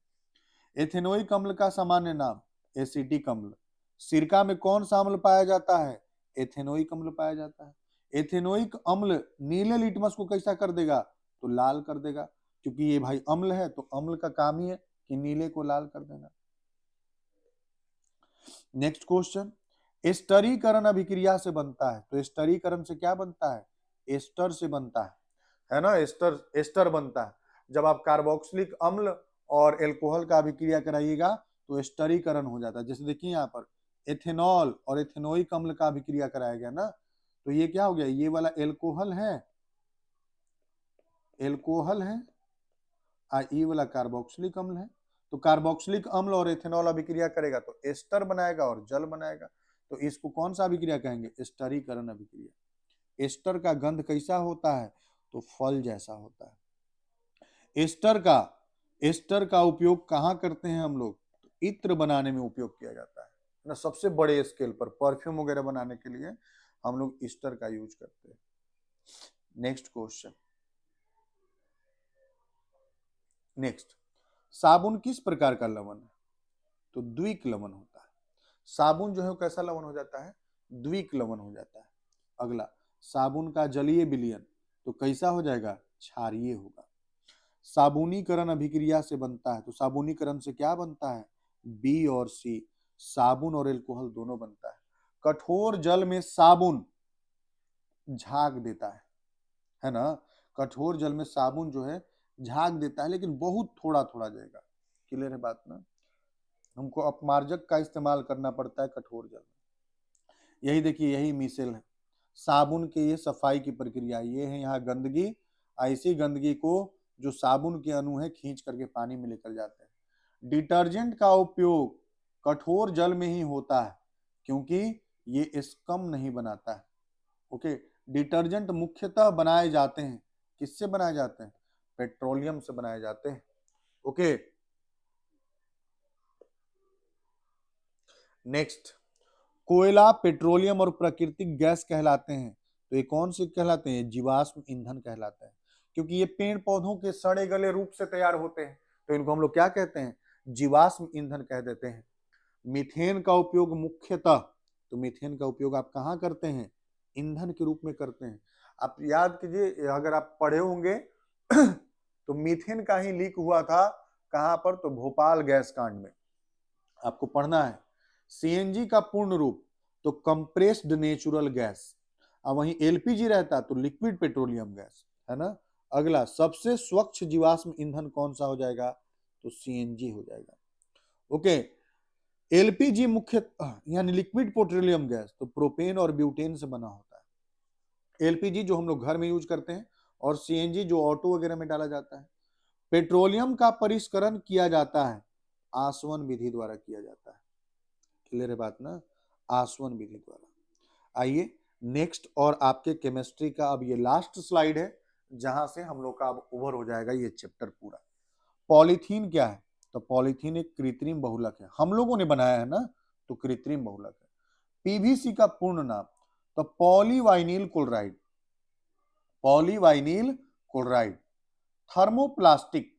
एथेनोइक अम्ल का सामान्य नाम एसिटिक अम्ल। सिरका में कौन सा अम्ल पाया जाता है? एथेनोइक अम्ल पाया जाता है। एथेनोइक अम्ल नीले लिटमस को कैसा कर देगा? तो लाल कर देगा, क्योंकि ये भाई अम्ल है तो अम्ल का काम ही है कि नीले को लाल कर देगा। नेक्स्ट क्वेश्चन, एस्टरीकरण अभिक्रिया से बनता है तो एस्टरीकरण से क्या बनता है? एस्टर से बनता है ना? एस्टर बनता है। जब आप कार्बोक्सिलिक अम्ल और एल्कोहल का अभिक्रिया कराइएगा तो एस्टरीकरण हो जाता है। जैसे देखिए यहाँ पर एथेनॉल और एथेनोइक अम्ल का अभिक्रिया कराया गया ना, तो ये क्या हो गया, ये वाला एल्कोहल है, एल्कोहल है, और ये वाला कार्बोक्सिलिक अम्ल है। तो कार्बोक्सिलिक अम्ल और एथेनॉल अभिक्रिया करेगा तो एस्टर बनाएगा और जल बनाएगा। तो इसको कौन सा अभिक्रिया कहेंगे, एस्टरीकरण अभिक्रिया। एस्टर का गंध कैसा होता है, तो फल जैसा होता है। एस्टर का उपयोग कहाँ करते हैं हम लोग, तो इत्र बनाने में उपयोग किया जाता है ना, सबसे बड़े स्केल पर परफ्यूम वगैरह बनाने के लिए हम लोग एस्टर का यूज करते हैं। नेक्स्ट क्वेश्चन, नेक्स्ट, साबुन किस प्रकार का लवण है, तो द्विक लवण होता है। साबुन जो है वो कैसा लवण हो जाता है, द्विक लवण हो जाता है। अगला, साबुन का जलीय विलयन तो कैसा हो जाएगा, क्षारीय होगा। साबुनीकरण अभिक्रिया से बनता है, तो साबुनीकरण से क्या बनता है, बी और सी, साबुन और एल्कोहल दोनों बनता है। कठोर जल में साबुन झाग देता है ना, कठोर जल में साबुन जो है झाग देता है, लेकिन बहुत थोड़ा थोड़ा जाएगा। क्लियर है बात ना, हमको अपमार्जक का इस्तेमाल करना पड़ता है कठोर जल में। यही देखिए, यही मिसेल है साबुन के, ये सफाई की प्रक्रिया, ये है यहाँ गंदगी, ऐसी गंदगी को जो साबुन के अणु है खींच करके पानी में लेकर जाते हैं। डिटर्जेंट का उपयोग कठोर जल में ही होता है, क्योंकि ये स्कम नहीं बनाता है। ओके, डिटर्जेंट मुख्यतः बनाए जाते हैं, किससे बनाए जाते हैं, पेट्रोलियम से बनाए जाते हैं। ओके, नेक्स्ट, कोयला, पेट्रोलियम और प्राकृतिक गैस कहलाते हैं। तो ये कौन से कहलाते हैं, जीवाश्म ईंधन कहलाते हैं, क्योंकि ये पेड़ पौधों के सड़े गले रूप से तैयार होते हैं, तो इनको हम लोग क्या कहते हैं, जीवाश्म ईंधन कह देते हैं। मीथेन का उपयोग मुख्यतः, तो मीथेन का उपयोग आप कहाँ करते हैं, ईंधन के रूप में करते हैं। आप याद कीजिए, अगर आप पढ़े होंगे तो मीथेन का ही लीक हुआ था कहां पर, तो भोपाल गैस कांड में, आपको पढ़ना है। सीएनजी का पूर्ण रूप तो कंप्रेस्ड नेचुरल गैस, और वहीं एलपीजी रहता तो लिक्विड पेट्रोलियम गैस, है ना। अगला, सबसे स्वच्छ जीवाश्म ईंधन कौन सा हो जाएगा, तो सीएनजी हो जाएगा। ओके, एलपीजी मुख्य यानी लिक्विड पेट्रोलियम गैस तो प्रोपेन और ब्यूटेन से बना होता है। एलपीजी जो हम लोग घर में यूज करते हैं, और सीएनजी जो ऑटो वगैरह में डाला जाता है। पेट्रोलियम का परिष्करण किया जाता है, आसवन विधि द्वारा किया जाता है। क्लियर है बात ना, आसवन विधि द्वारा। आइए नेक्स्ट, और आपके केमिस्ट्री का अब ये लास्ट स्लाइड है, जहां से हम लोग का अब ओवर हो जाएगा ये चैप्टर पूरा। पॉलीथीन क्या है, तो पॉलीथीन एक कृत्रिम बहुलक है, हम लोगों ने बनाया है ना, तो कृत्रिम बहुलक है। पीवीसी का पूर्ण नाम, तो पॉलीवाइनिल क्लोराइड, पॉलीवाइनिल क्लोराइड। थर्मोप्लास्टिक,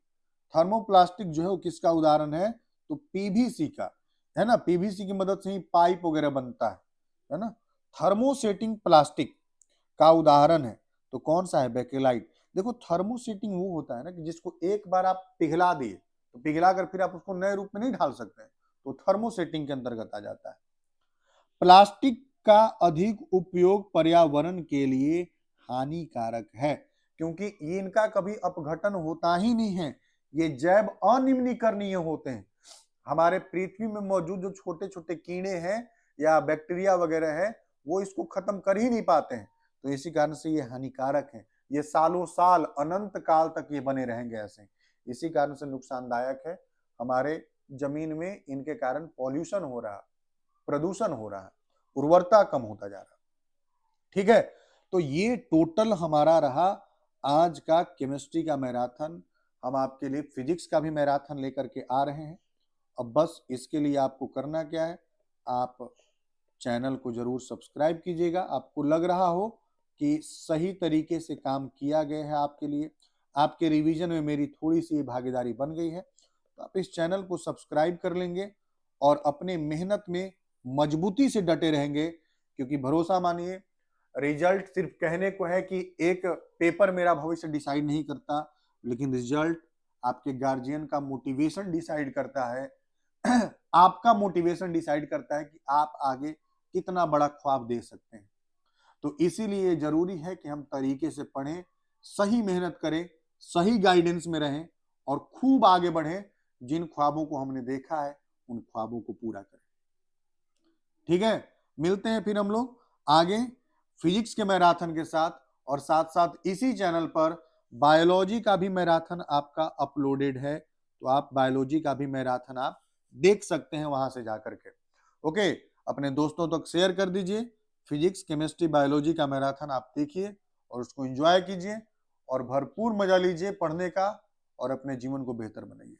थर्मोप्लास्टिक जो है वो किसका उदाहरण है, तो पीवीसी का, है ना, पीवीसी की मदद से ही पाइप वगैरह बनता है ना। थर्मोसेटिंग प्लास्टिक का उदाहरण है, तो कौन सा है, बेकेलाइट। देखो, थर्मोसेटिंग वो होता है ना कि जिसको एक बार आप पिघला दिए, तो पिघला कर फिर आप उसको नए रूप में नहीं ढाल सकते हैं, तो थर्मोसेटिंग के अंतर्गत आ जाता है। प्लास्टिक का अधिक उपयोग पर्यावरण के लिए हानिकारक है, क्योंकि ये इनका कभी अपघटन होता ही नहीं है, ये जैव अनिम्नीकरणीय होते हैं। हमारे पृथ्वी में मौजूद जो छोटे छोटे कीड़े हैं या बैक्टीरिया वगैरह है, वो इसको खत्म कर ही नहीं पाते हैं, तो इसी कारण से ये हानिकारक है। ये सालों साल अनंत काल तक ये बने रहेंगे ऐसे, इसी कारण से नुकसानदायक है। हमारे जमीन में इनके कारण पॉल्यूशन हो रहा, प्रदूषण हो रहा है, उर्वरता कम होता जा रहा। ठीक है, तो ये टोटल हमारा रहा आज का केमिस्ट्री का मैराथन। हम आपके लिए फिजिक्स का भी मैराथन लेकर के आ रहे हैं। अब बस इसके लिए आपको करना क्या है, आप चैनल को जरूर सब्सक्राइब कीजिएगा। आपको लग रहा हो कि सही तरीके से काम किया गया है आपके लिए, आपके रिवीजन में मेरी थोड़ी सी भागीदारी बन गई है, तो आप इस चैनल को सब्सक्राइब कर लेंगे और अपने मेहनत में मजबूती से डटे रहेंगे, क्योंकि भरोसा मानिए, रिजल्ट सिर्फ कहने को है कि एक पेपर मेरा भविष्य डिसाइड नहीं करता, लेकिन रिजल्ट आपके गार्जियन का मोटिवेशन डिसाइड करता है। आपका मोटिवेशन डिसाइड करता है कि आप आगे कितना बड़ा ख्वाब दे सकते हैं। तो इसीलिए जरूरी है कि हम तरीके से पढ़ें, सही मेहनत करें, सही गाइडेंस में रहें और खूब आगे बढ़ें। जिन ख्वाबों को हमने देखा है उन ख्वाबों को पूरा करें। ठीक है, मिलते हैं फिर हम लोग आगे फिजिक्स के मैराथन के साथ, और साथ साथ इसी चैनल पर बायोलॉजी का भी मैराथन आपका अपलोडेड है, तो आप बायोलॉजी का भी मैराथन आप देख सकते हैं वहां से जाकर के। ओके, अपने दोस्तों तक शेयर कर दीजिए। फिजिक्स, केमिस्ट्री, बायोलॉजी का मैराथन आप देखिए और उसको एंजॉय कीजिए और भरपूर मजा लीजिए पढ़ने का और अपने जीवन को बेहतर बनाइए।